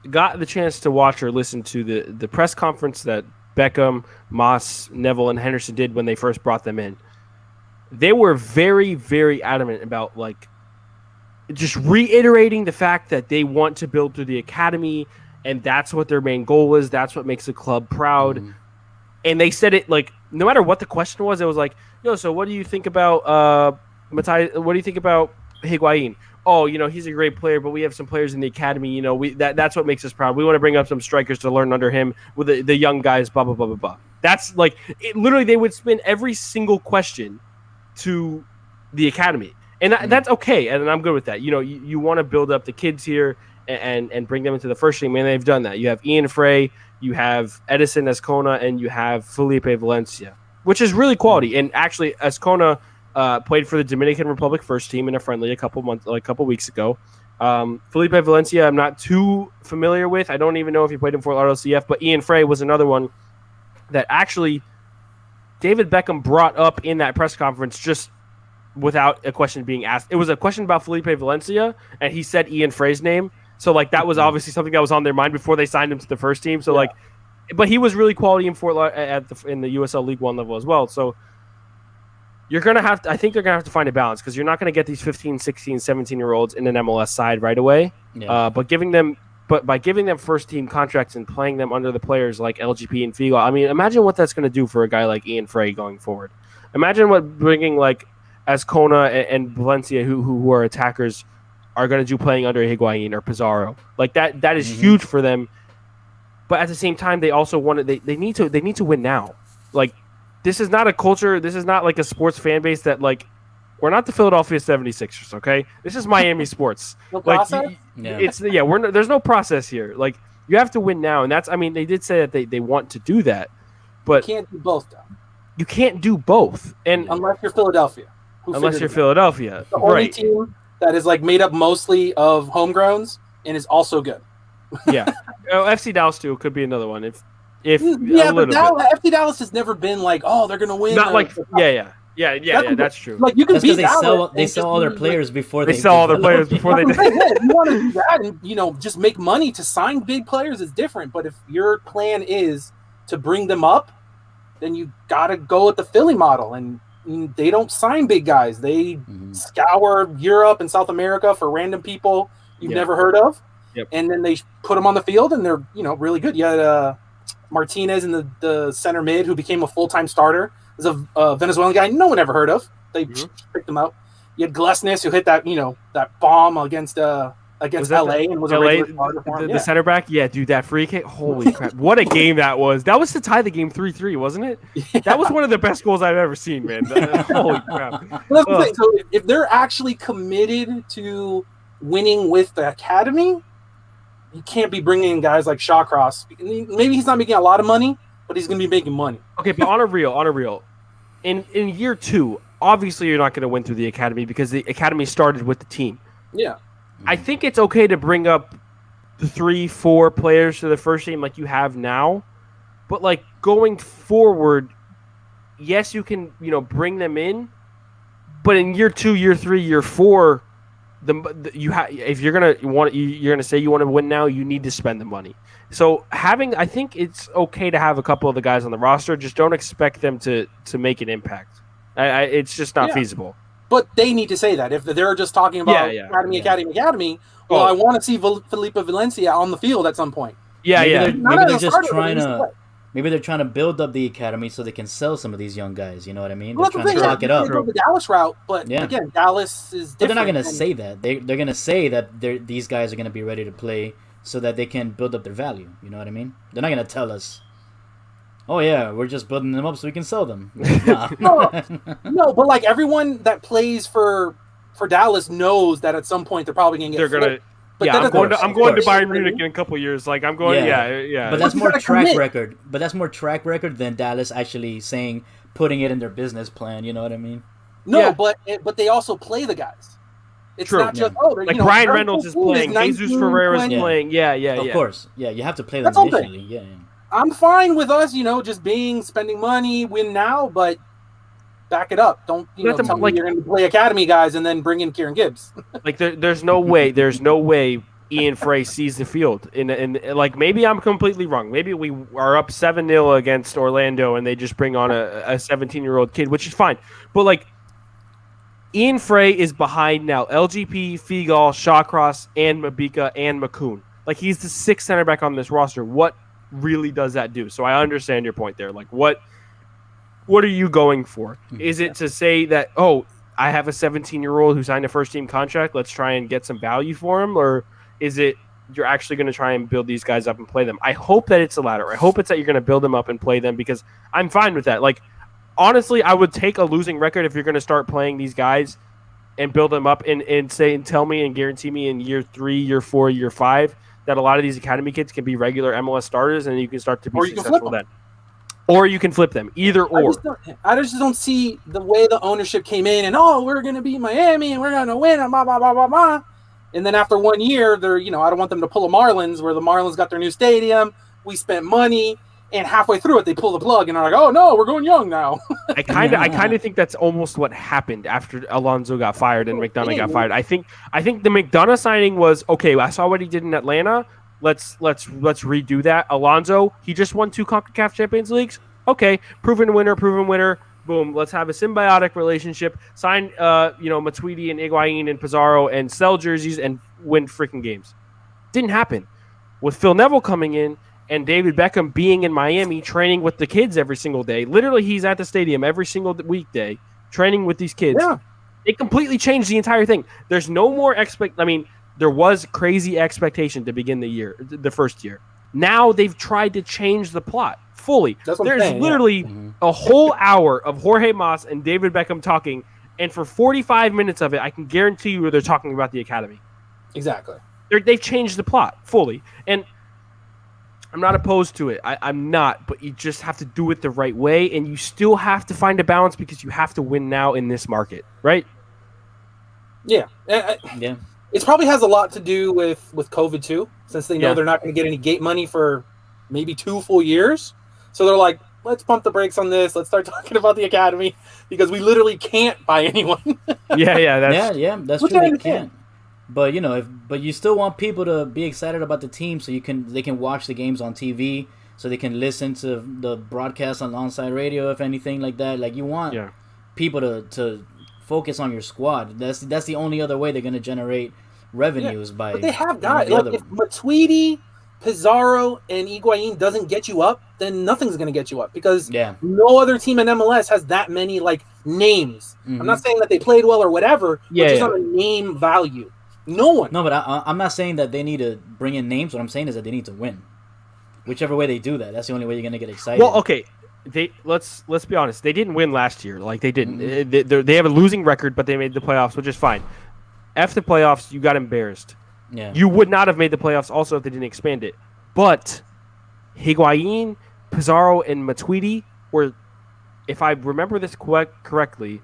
got the chance to watch or listen to the press conference that Beckham, Moss, Neville, and Henderson did when they first brought them in. They were very, very adamant about just reiterating the fact that they want to build through the academy, and that's what their main goal is. That's what makes the club proud. And they said it no matter what the question was, it was so what do you think about Matthias? What do you think about Higuain? Oh, he's a great player, but we have some players in the academy. That's what makes us proud. We want to bring up some strikers to learn under him with the young guys. Blah blah blah blah blah. That's literally they would spin every single question to the academy, and that's okay, and I'm good with that. You want to build up the kids here and bring them into the first team, and they've done that. You have Ian Frey, you have Edison Azcona, and you have Felipe Valencia, which is really quality. And actually, Azcona played for the Dominican Republic first team in a friendly a couple weeks ago. Felipe Valencia, I'm not too familiar with. I don't even know if he played in Fort Lauderdale CF, but Ian Frey was another one that actually David Beckham brought up in that press conference just without a question being asked. It was a question about Felipe Valencia, and he said Ian Frey's name. So that was obviously something that was on their mind before they signed him to the first team. So but he was really quality in in the USL League One level as well. So I think they're going to have to find a balance, because you're not going to get these 15, 16, 17-year-olds in an MLS side right away. Yeah. But by giving them first-team contracts and playing them under the players like LGP and Figo, I mean, imagine what that's going to do for a guy like Ian Frey going forward. Imagine what bringing Azcona and Valencia, who are attackers, are going to do playing under Higuain or Pizarro. That is huge for them. But at the same time, they also they need to win now. This is not a culture. This is not a sports fan base that we're not the Philadelphia 76ers. Okay, this is Miami sports. No process. There's no process here. You have to win now, and they did say that they want to do that, but you can't do both though. You can't do both, and unless you're Philadelphia. Philadelphia, the only team that is made up mostly of homegrowns and is also good. Yeah, FC Dallas too could be another one if but FC Dallas has never been they're gonna win. Not that's true. You can beat they sell all their players before they sell all their players before they. You want to do that and just make money to sign big players is different. But if your plan is to bring them up, then you gotta go with the Philly model, and they don't sign big guys. They scour Europe and South America for random people you've never heard of, and then they put them on the field, and they're really good. You had Martinez in the center mid, who became a full-time starter. Is a Venezuelan guy no one ever heard of. They picked him out. You had Glesnes, who hit that that bomb against LA and was a regular starter for him. The center back. Yeah, dude, that free kick. Holy crap. What a game that was. That was to tie the game 3-3, wasn't it? Yeah. That was one of the best goals I've ever seen, man. Holy crap. Well, that's the thing. So if they're actually committed to winning with the academy, you can't be bringing in guys like Shawcross. Maybe he's not making a lot of money, but he's going to be making money. Okay, but on a real, in year 2, obviously you're not going to win through the academy because the academy started with the team. Yeah. I think it's okay to bring up the 3-4 players to the first team like you have now, but going forward, yes, you can bring them in, but in year 2, year 3, year 4. If you're gonna say you want to win now, you need to spend the money. So I think it's okay to have a couple of the guys on the roster. Just don't expect them to make an impact. It's just not feasible. But they need to say that if they're just talking about academy. Well, I want to see Felipe Valencia on the field at some point. Maybe they're just trying to Maybe they're trying to build up the academy so they can sell some of these young guys. You know what I mean? Well, they're trying to lock it up. They go the Dallas route, but again, Dallas is different. But they're not going to say that. They're going to say that these guys are going to be ready to play so that they can build up their value. You know what I mean? They're not going to tell us, oh, yeah, we're just building them up so we can sell them. No, but like everyone that plays for Dallas knows that at some point they're probably going to get flipped. But I'm going to Bayern Munich in a couple of years. Like I'm going, yeah. But that's more track record. But that's more track record than Dallas actually putting it in their business plan. You know what I mean? No, but they also play the guys. It's not just like Brian Reynolds is playing, Jesus Ferreira is playing. Yeah. Of course, you have to play them initially. Yeah. I'm fine with us, just spending money, win now, but back it up. Don't tell me you're going to play academy guys and then bring in Kieran Gibbs. Like there's no way Ian Frey sees the field. In like maybe I'm completely wrong. Maybe we are up 7-0 against Orlando and they just bring on a 17-year-old kid, which is fine. But like Ian Frey is behind now. LGP, Figal, Shawcross, and Mabika and McCoon. Like he's the sixth center back on this roster. What really does that do? So I understand your point there. Like what are you going for? Is it to say that, I have a 17-year-old who signed a first-team contract, let's try and get some value for him? Or is it you're actually going to try and build these guys up and play them? I hope that it's the latter. I hope it's that you're going to build them up and play them because I'm fine with that. Like, honestly, I would take a losing record if you're going to start playing these guys and build them up and tell me and guarantee me in year 3, year 4, year 5 that a lot of these academy kids can be regular MLS starters and you can start to be successful then. Or you can flip them. Either or. I just don't see the way the ownership came in and, we're going to beat Miami and we're going to win and blah, blah, blah, blah, blah. And then after 1 year, they're, I don't want them to pull a Marlins where the Marlins got their new stadium. We spent money. And halfway through it, they pull the plug and are like, oh, no, we're going young now. I kind of think that's almost what happened after Alonso got fired and McDonough got fired. I think the McDonough signing was, okay, I saw what he did in Atlanta. Let's redo that. Alonso, he just won 2 CONCACAF Champions Leagues. Okay, proven winner. Boom. Let's have a symbiotic relationship. Sign, Matuidi and Higuain and Pizarro and sell jerseys and win freaking games. Didn't happen. With Phil Neville coming in and David Beckham being in Miami training with the kids every single day. Literally, he's at the stadium every single weekday training with these kids. Yeah. It completely changed the entire thing. There's no more there was crazy expectation to begin the first year. Now they've tried to change the plot fully. There's literally a whole hour of Jorge Mas and David Beckham talking, and for 45 minutes of it, I can guarantee you they're talking about the academy. Exactly. They've changed the plot fully. And I'm not opposed to it. I'm not, but you just have to do it the right way, and you still have to find a balance because you have to win now in this market, right? Yeah. Yeah. It probably has a lot to do with COVID too, since they know they're not going to get any gate money for maybe 2 full years. So they're like, let's pump the brakes on this. Let's start talking about the academy because we literally can't buy anyone. That's true. They can't. But but you still want people to be excited about the team, so they can watch the games on TV, so they can listen to the broadcast on onside radio, if anything like that. Like you want people to focus on your squad. That's the only other way they're going to generate revenues by. But they have guys like if Matuidi, Pizarro, and Higuain doesn't get you up, then nothing's going to get you up because no other team in MLS has that many names. I'm not saying that they played well or whatever, but just on a name value. No one. No, but I'm not saying that they need to bring in names. What I'm saying is that they need to win. Whichever way they do that, that's the only way you're going to get excited. Well, okay. Let's be honest. They didn't win last year. They didn't. They have a losing record, but they made the playoffs, which is fine. After the playoffs, you got embarrassed. Yeah. You would not have made the playoffs also if they didn't expand it. But Higuain, Pizarro, and Matuidi were, if I remember this correctly,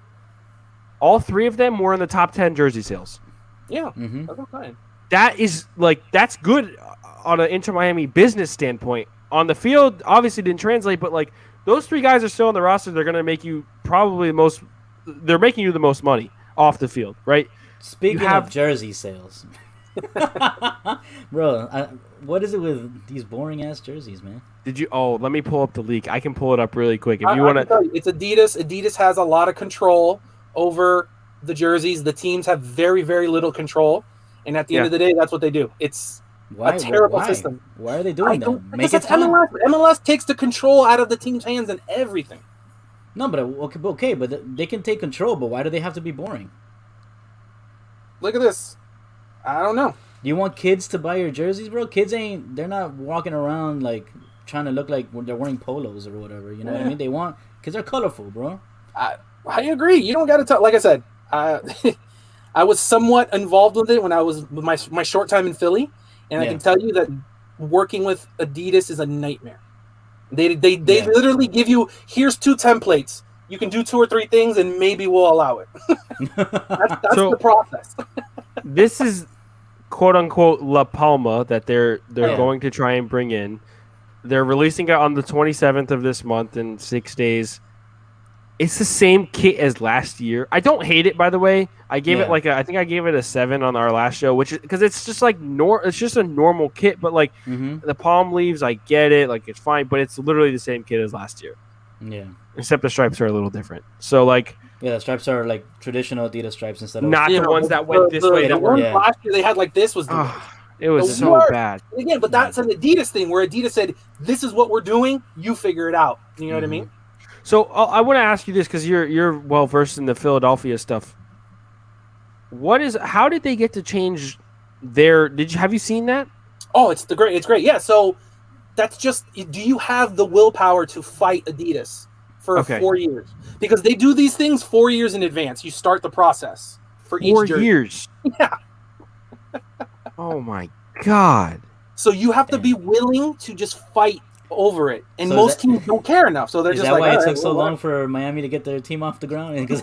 all 3 of them were in the top 10 jersey sales. Yeah, that's fine. That's good on an Inter Miami business standpoint. On the field, obviously didn't translate, but those 3 guys are still on the roster. They're going to make you probably they're making you the most money off the field, right? Speaking of jersey sales, bro, what is it with these boring ass jerseys, man? Did you? Oh, let me pull up the leak. I can pull it up really quick if you want to. It's Adidas. Adidas has a lot of control over the jerseys. The teams have very, very little control, and at the end of the day, that's what they do. It's A terrible system. Why are they doing that? Make it MLS. MLS takes the control out of the team's hands and everything. No, but okay, but they can take control. But why do they have to be boring? Look at this. I don't know. Do you want kids to buy your jerseys, bro? Kids they're not walking around like trying to look like they're wearing polos or whatever. You know what I mean? Because they're colorful, bro. I agree. You don't got to tell. Like I said, I was somewhat involved with it when I was with my short time in Philly, and I can tell you that working with Adidas is a nightmare. They literally give you, here's 2 templates. You can do 2 or 3 things, and maybe we'll allow it. That's the process. This is quote unquote La Palma that they're going to try and bring in. They're releasing it on the 27th of this month in 6 days. It's the same kit as last year. I don't hate it, by the way. I gave it I think I gave it a 7 on our last show, which is because it's just like it's just a normal kit, but like the palm leaves, I get it, like it's fine, but it's literally the same kit as last year. Yeah. Except the stripes are a little different. So like the stripes are like traditional Adidas stripes instead of not the ones that went this way. The ones last year they had like this was it was so bad. Again, but that's an Adidas thing where Adidas said, "This is what we're doing. You figure it out." You know what I mean? So I want to ask you this because you're well versed in the Philadelphia stuff. How did they get to change their? Have you seen that? Oh, it's great. Yeah. So that's just. Do you have the willpower to fight Adidas for 4 years? Because they do these things 4 years in advance. You start the process for each jersey. 4 years. Yeah. Oh my God. So you have to be willing to just fight over it, and most teams don't care enough. So they're just like, why it took so long for Miami to get their team off the ground? Because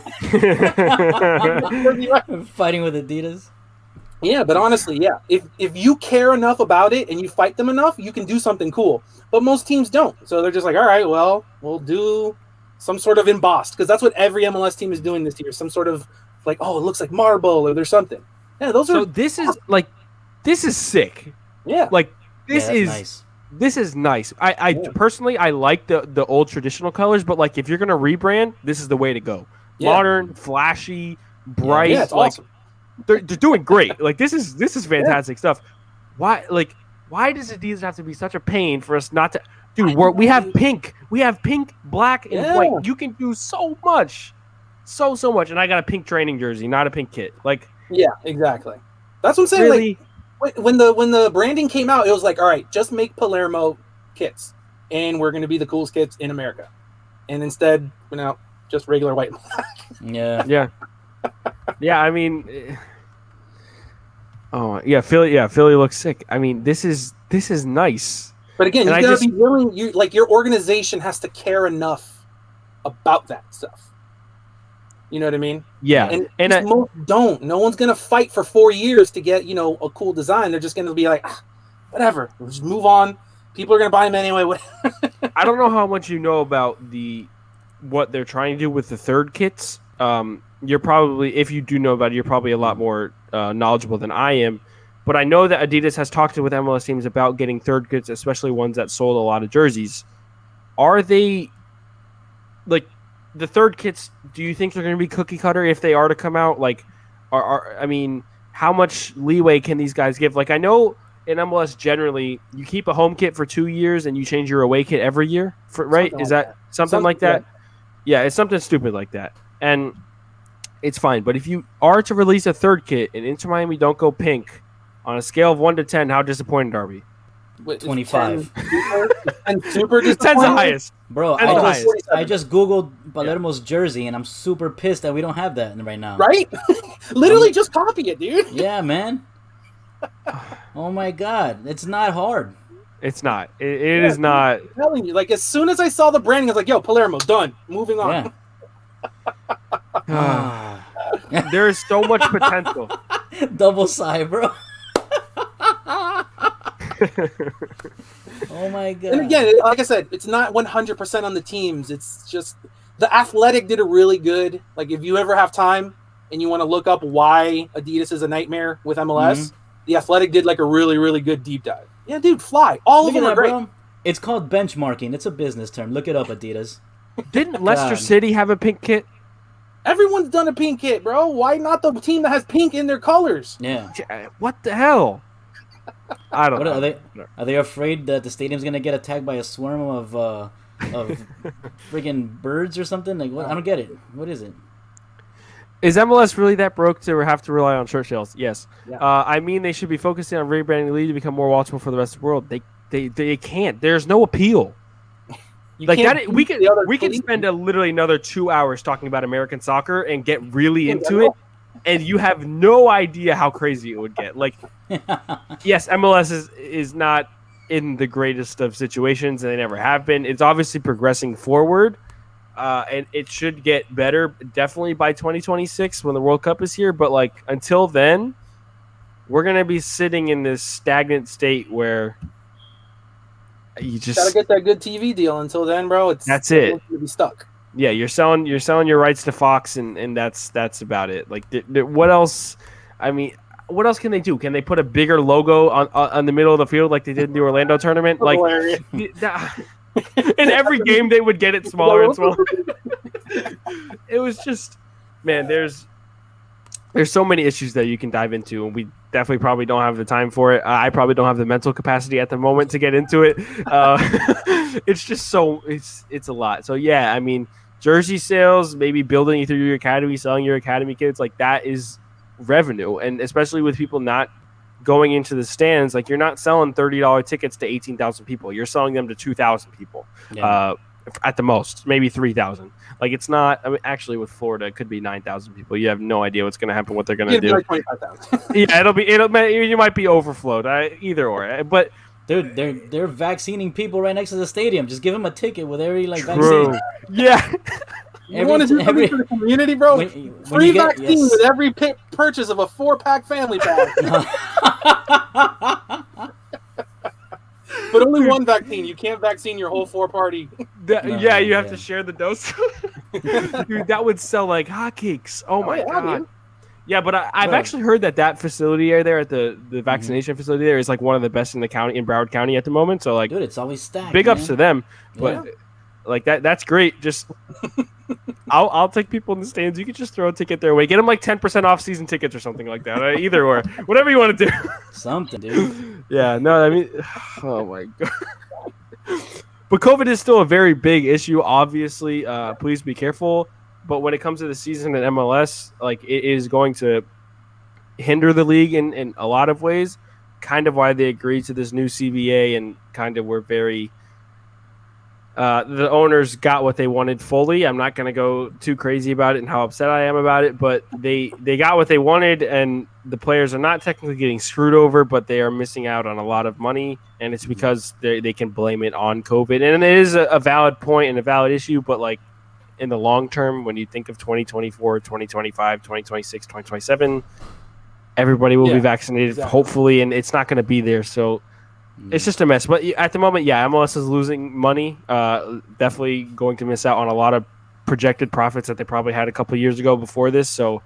fighting with Adidas. Yeah, but honestly, yeah, if you care enough about it and you fight them enough, you can do something cool. But most teams don't. So they're just like, all right, well, we'll do some sort of embossed, because that's what every MLS team is doing this year. Some sort of like, oh, it looks like marble or there's something. Yeah, those are. So this is sick. Yeah, like this is nice. This is nice. I personally I like the old traditional colors, but like if you're gonna rebrand, this is the way to go. Modern, flashy, bright. Yeah, it's awesome. They're doing great. Like this is fantastic stuff. Why does Adidas have to be such a pain for us not to? Dude, we have pink, black, and white. You can do so much, so much. And I got a pink training jersey, not a pink kit. Like exactly. That's what I'm saying. Really? Like when the branding came out, it was like, all right, just make Palermo kits, and we're going to be the coolest kits in America. And instead, just regular white and black. Yeah. I mean, Philly looks sick. I mean, this is nice. But again, you got to be willing. Your organization has to care enough about that stuff. You know what I mean? Yeah. And most don't. No one's gonna fight for 4 years to get a cool design. They're just gonna be like, whatever. We'll just move on. People are gonna buy them anyway. I don't know how much you know about what they're trying to do with the third kits. You're probably, if you do know about it, you're probably a lot more knowledgeable than I am. But I know that Adidas has talked with MLS teams about getting third kits, especially ones that sold a lot of jerseys. Are they like? The third kits, do you think they're going to be cookie cutter if they are to come out? Like, I mean, how much leeway can these guys give? Like, I know in MLS generally, you keep a home kit for 2 years and you change your away kit every year, right? Is that something like that? Yeah, it's something stupid like that. And it's fine. But if you are to release a third kit and Inter Miami don't go pink, on a scale of 1 to 10, how disappointed are we? 25. 10 super 10's the highest. Bro, I just Googled Palermo's jersey, and I'm super pissed that we don't have that right now. Right? Literally just copy it, dude. Yeah, man. Oh, my God. It's not hard. It's not. It is not. I'm telling you, like, as soon as I saw the branding, I was like, yo, Palermo, done. Moving on. Yeah. There is so much potential. Double sigh, bro. Oh my God. And again, like I said, it's not 100% on the teams. It's just the Athletic did a really good. Like, if you ever have time and you want to look up why Adidas is a nightmare with MLS, the Athletic did like a really, really good deep dive. Yeah, dude, fly. All of them are great. Bro. It's called benchmarking. It's a business term. Look it up, Adidas. Didn't Leicester City have a pink kit? Everyone's done a pink kit, bro. Why not the team that has pink in their colors? Yeah. What the hell? I don't know. Are they afraid that the stadium's gonna get attacked by a swarm of freaking birds or something? Like, what? I don't get it. What is it? Is MLS really that broke to have to rely on shirt sales? Yes. Yeah. I mean, they should be focusing on rebranding the league to become more watchable for the rest of the world. They can't. There's no appeal. We can spend literally another 2 hours talking about American soccer and get really into it, and you have no idea how crazy it would get. Like, yes, MLS is not in the greatest of situations, and they never have been. It's obviously progressing forward. And it should get better definitely by 2026 when the World Cup is here. But like until then, we're gonna be sitting in this stagnant state where you just gotta get that good TV deal. Until then, bro, that's it. You'll be stuck. Yeah, you're selling your rights to Fox, and that's about it. Like, what else? I mean, what else can they do? Can they put a bigger logo on the middle of the field like they did in the Orlando tournament? Like. In every game, they would get it smaller and smaller. It was just, man, there's so many issues that you can dive into, and we definitely probably don't have the time for it. I probably don't have the mental capacity at the moment to get into it. It's just it's a lot. So, yeah, I mean, jersey sales, maybe building through your academy, selling your academy kids, like that is revenue, and especially with people not going into the stands, like you're not selling $30 tickets to 18,000 people. You're selling them to 2,000 people at the most, maybe 3,000. Like it's not. I mean, actually, with Florida, it could be 9,000 people. You have no idea what's going to happen, what they're going to do. Like 25,000. Yeah, you might be overflowed. Either or, but. Dude, they're vaccinating people right next to the stadium. Just give them a ticket with every vaccine. Yeah. You want to do something for the community, bro? Free vaccine with every purchase of a 4-pack family pack. But only one vaccine. You can't vaccine your whole 4-party. You have to share the dose. Dude, that would sell like hotcakes. Oh my God. Dude. Yeah, but I've actually heard that facility there at the vaccination facility there is like one of the best in the county, in Broward County at the moment. So like, dude, it's always stacked. Big ups to them. But like that's great. Just I'll take people in the stands. You could just throw a ticket their way. Get them like 10% off season tickets or something like that. Either or, whatever you want to do. Something, dude. Yeah, no, I mean, oh my God. But COVID is still a very big issue. Obviously, please be careful. But when it comes to the season in MLS, like it is going to hinder the league in a lot of ways. Kind of why they agreed to this new CBA and kind of were very. The owners got what they wanted fully. I'm not going to go too crazy about it and how upset I am about it, but they got what they wanted, and the players are not technically getting screwed over, but they are missing out on a lot of money, and it's because they can blame it on COVID. And it is a valid point and a valid issue, but like in the long term, when you think of 2024, 2025, 2026, 2027, everybody will be vaccinated, hopefully, and it's not going to be there. So it's just a mess. But at the moment, MLS is losing money. Definitely going to miss out on a lot of projected profits that they probably had a couple of years ago before this. So,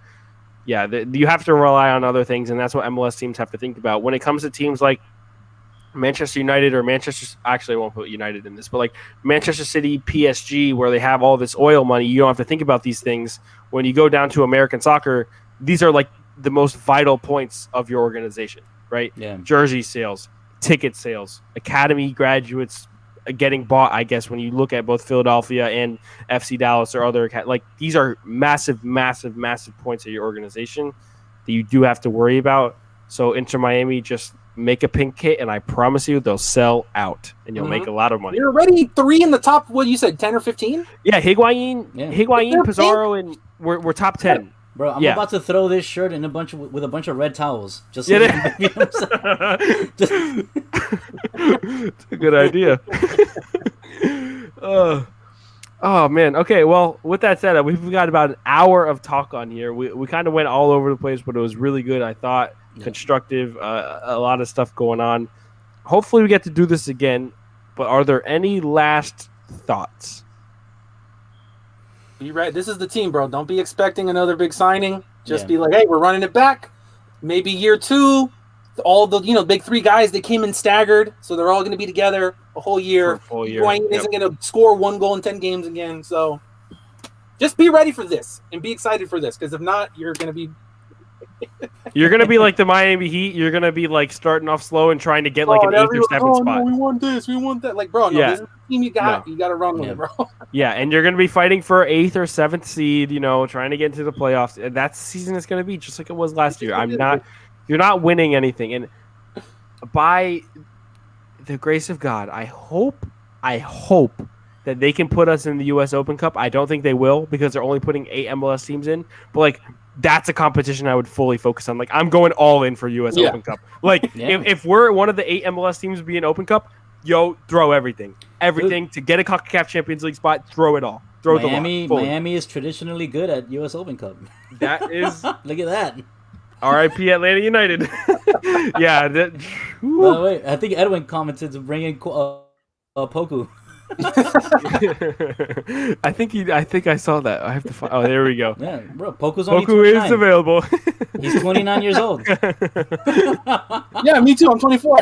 you have to rely on other things, and that's what MLS teams have to think about. When it comes to teams like Manchester United or actually I won't put United in this, but like Manchester City, PSG, where they have all this oil money, you don't have to think about these things. When you go down to American soccer, these are like the most vital points of your organization, right? Yeah. Jersey sales, ticket sales, academy graduates getting bought. I guess when you look at both Philadelphia and FC Dallas or other, like these are massive points of your organization that you do have to worry about. So Inter Miami, just make a pink kit, and I promise you they'll sell out, and you'll make a lot of money. You're already 3 in the top. What you said, 10 or 15? Yeah, Higuain, Pizarro, and we're top 10. Bro, I'm about to throw this shirt in with a bunch of red towels. Just so it's a good idea. Oh man. Okay. Well, with that said, we've got about an hour of talk on here. We kind of went all over the place, but it was really good. I thought constructive. A lot of stuff going on. Hopefully, we get to do this again. But are there any last thoughts? You're right. This is the team, bro. Don't be expecting another big signing. Just be like, hey, we're running it back. Maybe year 2, all the big 3 guys, they came in staggered, so they're all going to be together a whole year. Higuain isn't going to score 1 goal in 10 games again. So just be ready for this and be excited for this, because if not, you're going to be You're gonna be like the Miami Heat. You're gonna be like starting off slow and trying to get like an 8th or 7th spot. No, we want this, we want that. Like, bro, no, this is the team you got. No. You got to run with it, bro. Yeah, and you're gonna be fighting for 8th or 7th seed. Trying to get into the playoffs. And that season is gonna be just like it was last year. You're not winning anything. And by the grace of God, I hope that they can put us in the U.S. Open Cup. I don't think they will because they're only putting 8 MLS teams in. But like. That's a competition I would fully focus on. Like, I'm going all in for U.S. Open Cup. Like, if we're one of the 8 MLS teams to be in Open Cup, throw everything. Everything to get a CONCACAF Champions League spot, throw it all. Throw Miami is traditionally good at U.S. Open Cup. That is... Look at that. R.I.P. Atlanta United. Yeah. By the way, I think Edwin commented to bring in Poku. I think I saw that. I have to find. Oh, there we go. Yeah, bro. Poku is available. He's 29 years old. Yeah, me too. I'm 24.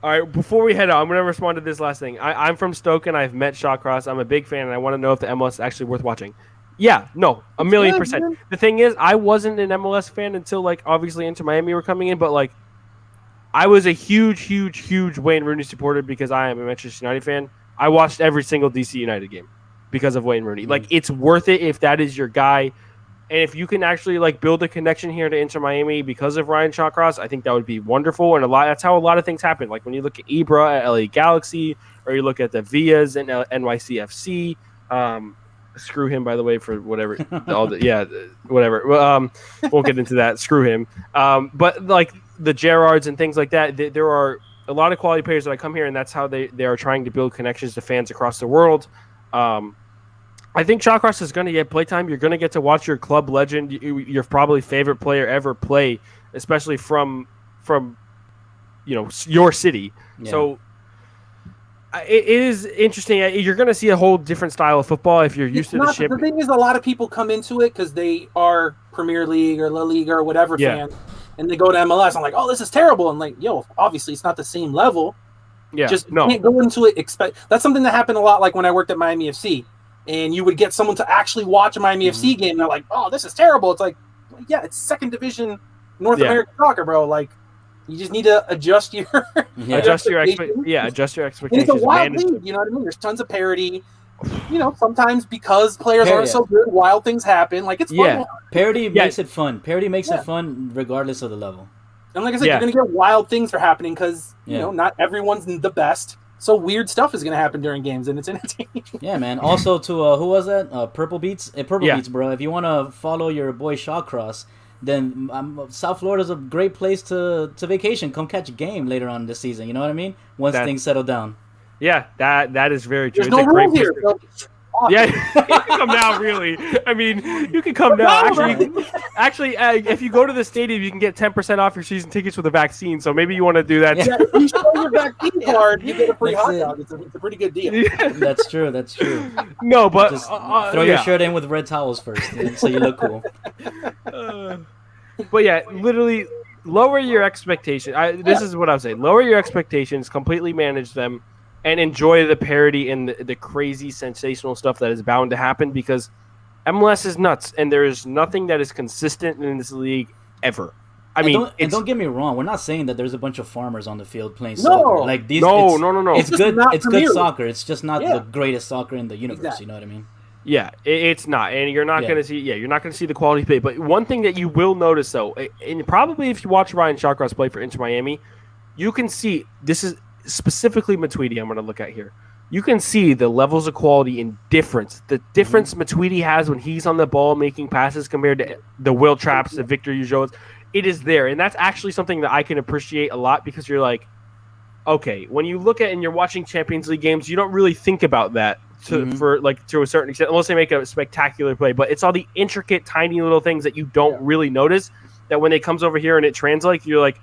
All right, before we head out, I'm going to respond to this last thing. I'm from Stoke, and I've met Shawcross. I'm a big fan, and I want to know if the MLS is actually worth watching. Yeah, no, 1,000,000%. Man. The thing is, I wasn't an MLS fan until, like, obviously Inter Miami were coming in, but, like, I was a huge Wayne Rooney supporter because I am a Manchester United fan. I watched every single DC United game because of Wayne Rooney. Like, it's worth it if that is your guy. And if you can actually, like, build a connection here to Inter Miami because of Ryan Shawcross, I think that would be wonderful. And that's how a lot of things happen. Like, when you look at Ibra at LA Galaxy or you look at the Villas and NYCFC. Screw him, by the way, for whatever. Whatever. Won't get into that. Screw him. But, like, the Gerrards and things like that, there are a lot of quality players that come here, and that's how they are trying to build connections to fans across the world. I think Shawcross is going to get playtime. You're going to get to watch your club legend, your probably favorite player ever play, especially from your city. Yeah. So it is interesting. You're going to see a whole different style of football if you're used to the ship. The thing is, a lot of people come into it because they are Premier League or La Liga or whatever fans. And they go to MLS. I'm like, oh, this is terrible. And like, obviously it's not the same level. Yeah, can't go into it. That's something that happened a lot. Like when I worked at Miami FC, and you would get someone to actually watch a Miami FC game. And they're like, oh, this is terrible. It's like, yeah, it's second division North American soccer, bro. Like, you just need to adjust your adjust your expectations. And it's a wild league. You know what I mean? There's tons of parity. Sometimes because players aren't so good, wild things happen. Like, it's fun. Yeah, parity makes it fun. Parity makes it fun regardless of the level. And like I said, you're going to get wild things for happening because, not everyone's the best. So weird stuff is going to happen during games, and it's entertaining. Yeah, man. Also, to who was that? Purple Beats? Beats, bro. If you want to follow your boy Shawcross, then South Florida's a great place to vacation. Come catch a game later on this season. You know what I mean? Once things settle down. Yeah, that is very true. There's no rule here. Awesome. Yeah, you can come now, really. I mean, you can come now. Actually, if you go to the stadium, you can get 10% off your season tickets with a vaccine. So maybe you want to do that. Yeah, if you show your vaccine card, you get a free hot dog. It's a pretty good deal. Yeah. That's true. No, but just throw your shirt in with red towels first, so you look cool. But yeah, literally, lower your expectations. This is what I'm saying. Lower your expectations. Completely manage them. And enjoy the parody and the crazy, sensational stuff that is bound to happen because MLS is nuts, and there is nothing that is consistent in this league ever. Don't get me wrong. We're not saying that there's a bunch of farmers on the field playing soccer. Like these, no. It's good. It's good soccer. It's just not the greatest soccer in the universe. Exactly. You know what I mean? Yeah, it's not, and you're not going to see. Yeah, you're not going to see the quality play. But one thing that you will notice, though, and probably if you watch Ryan Shawcross play for Inter Miami, you can see this is. Specifically Matuidi, I'm going to look at here. You can see the levels of quality and difference. The difference Matuidi has when he's on the ball making passes compared to the Will Trapps, the Victor Ujoas, it is there. And that's actually something that I can appreciate a lot because you're like, okay, when you look at and you're watching Champions League games, you don't really think about that to a certain extent, unless they make a spectacular play. But it's all the intricate, tiny little things that you don't really notice that when it comes over here and it translates, you're like,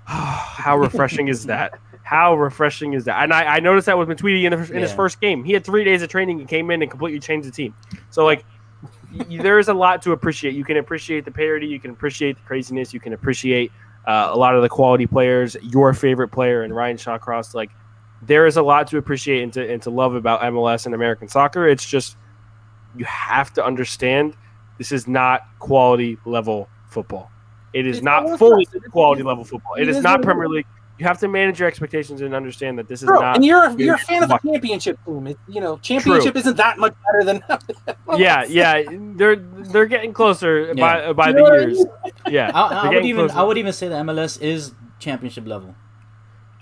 oh, how refreshing is that? How refreshing is that? And I noticed that with Matuidi in his first game. He had 3 days of training and came in and completely changed the team. So, like, there is a lot to appreciate. You can appreciate the parody. You can appreciate the craziness. You can appreciate a lot of the quality players. Your favorite player and Ryan Shawcross. Like, there is a lot to appreciate and to love about MLS and American soccer. It's just you have to understand This is not quality level football. It is not fully quality level football. It is not Premier League. You have to manage your expectations and understand that this is not. And you're a fan of the championship team. Championship isn't that much better than. Yeah. They're getting closer by the years. Yeah, I would even say that MLS is championship level.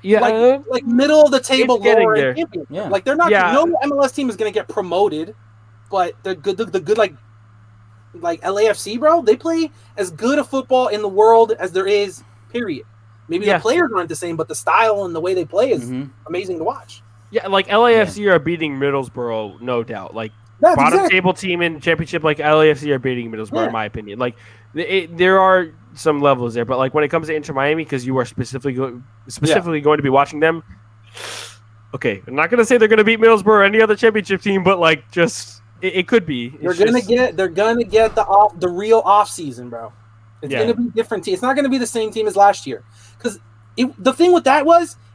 Yeah, like middle of the table, lower there. Yeah. Like they're not. Yeah. No MLS team is going to get promoted, but they're good. The good like LAFC, bro. They play as good a football in the world as there is. Period. Maybe the players aren't the same, but the style and the way they play is amazing to watch. Yeah, like LAFC are beating Middlesbrough, no doubt. Like bottom table team in championship, like LAFC are beating Middlesbrough, in my opinion. Like there are some levels there, but like when it comes to Inter Miami, because you are specifically going to be watching them. Okay, I'm not going to say they're going to beat Middlesbrough or any other championship team, but like just it could be. They're gonna get the real off season, bro. It's going to be different. It's not going to be the same team as last year. Because the thing with that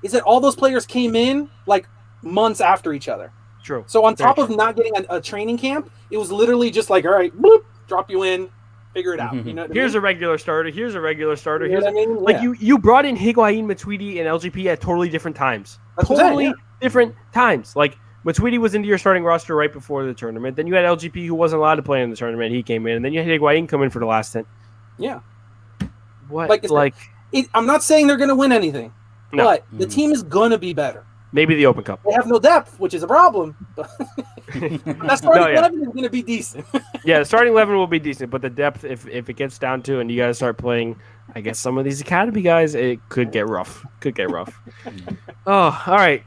is that all those players came in like months after each other. True. So on top of not getting a training camp, it was literally just like, all right, bloop, drop you in, figure it out. You know here's a regular starter. Here's a regular starter. You know what I mean? Like you brought in Higuain, Matuidi, and LGP at totally different times. Different times. Like Matuidi was into your starting roster right before the tournament. Then you had LGP who wasn't allowed to play in the tournament. He came in, and then you had Higuain come in for the last 10. Yeah. What? I'm not saying they're going to win anything, but the team is going to be better. Maybe the Open Cup. They have no depth, which is a problem. That starting 11 is going to be decent. Yeah, the starting 11 will be decent, but the depth, if it gets down to and you got to start playing, I guess, some of these academy guys, it could get rough. Oh, all right.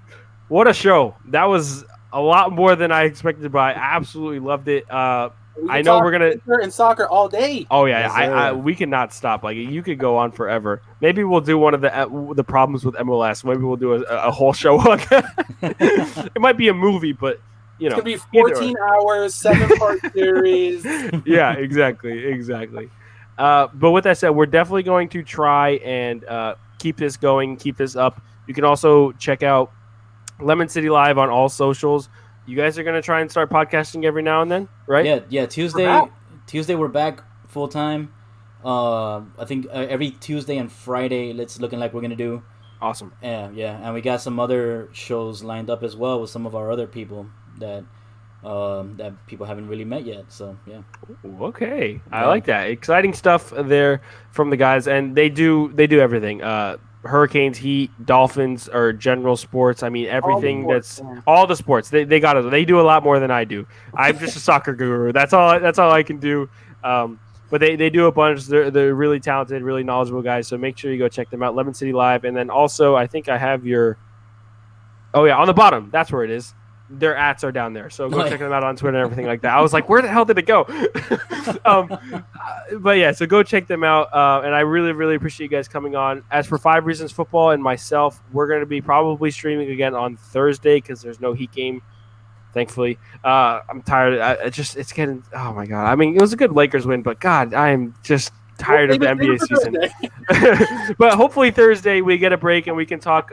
What a show. That was a lot more than I expected, but I absolutely loved it. I know we're gonna in soccer all day. Oh yeah, we cannot stop. Like you could go on forever. Maybe we'll do one of the problems with MLS. Maybe we'll do a whole show on that. It might be a movie, but it's gonna be 14 hours, 7-part series. Yeah, exactly. But with that said, we're definitely going to try and keep this going, keep this up. You can also check out Lemon City Live on all socials. You guys are going to try and start podcasting every now and then, right? Yeah. Tuesday we're back full time. I think every Tuesday and Friday it's looking like we're going to do. Awesome. Yeah. And we got some other shows lined up as well with some of our other people that people haven't really met yet. So, yeah. Okay. I like that. Exciting stuff there from the guys, and they do everything. Hurricanes, Heat, Dolphins, or general sports. I mean, everything all the sports. They got it. They do a lot more than I do. I'm just a soccer guru. That's all I can do. But they do a bunch. They're really talented, really knowledgeable guys. So make sure you go check them out. Lemon City Live, and then also I think I have your. Oh yeah, on the bottom. That's where it is. Their ats are down there, so go check them out on Twitter and everything like that. I was like, where the hell did it go? But yeah, so go check them out, and I really, really appreciate you guys coming on. As for 5 Reasons Football and myself, we're going to be probably streaming again on Thursday because there's no Heat game, thankfully. I'm tired. It's getting, oh my God. I mean, it was a good Lakers win, but God, I am just tired of the NBA season. But hopefully Thursday we get a break and we can talk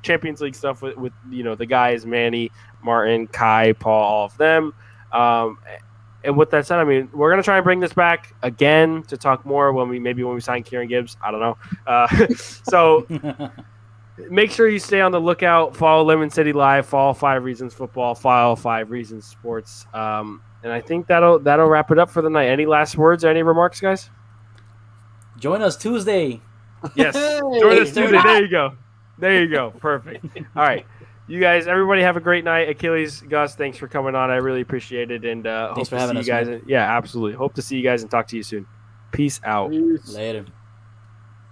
Champions League stuff with the guys, Manny, Martin, Kai, Paul, all of them. And with that said, I mean, we're gonna try and bring this back again to talk more when we sign Kieran Gibbs. I don't know. So make sure you stay on the lookout. Follow Lemon City Live. Follow 5 Reasons Football. Follow 5 Reasons Sports. And I think that'll wrap it up for the night. Any last words or any remarks, guys? Join us Tuesday. Yes, join us Tuesday. There you go. Perfect. All right. You guys, everybody have a great night. Achilles, Gus, thanks for coming on. I really appreciate it. And thanks for having us, you guys. Yeah, absolutely. Hope to see you guys and talk to you soon. Peace out. Later.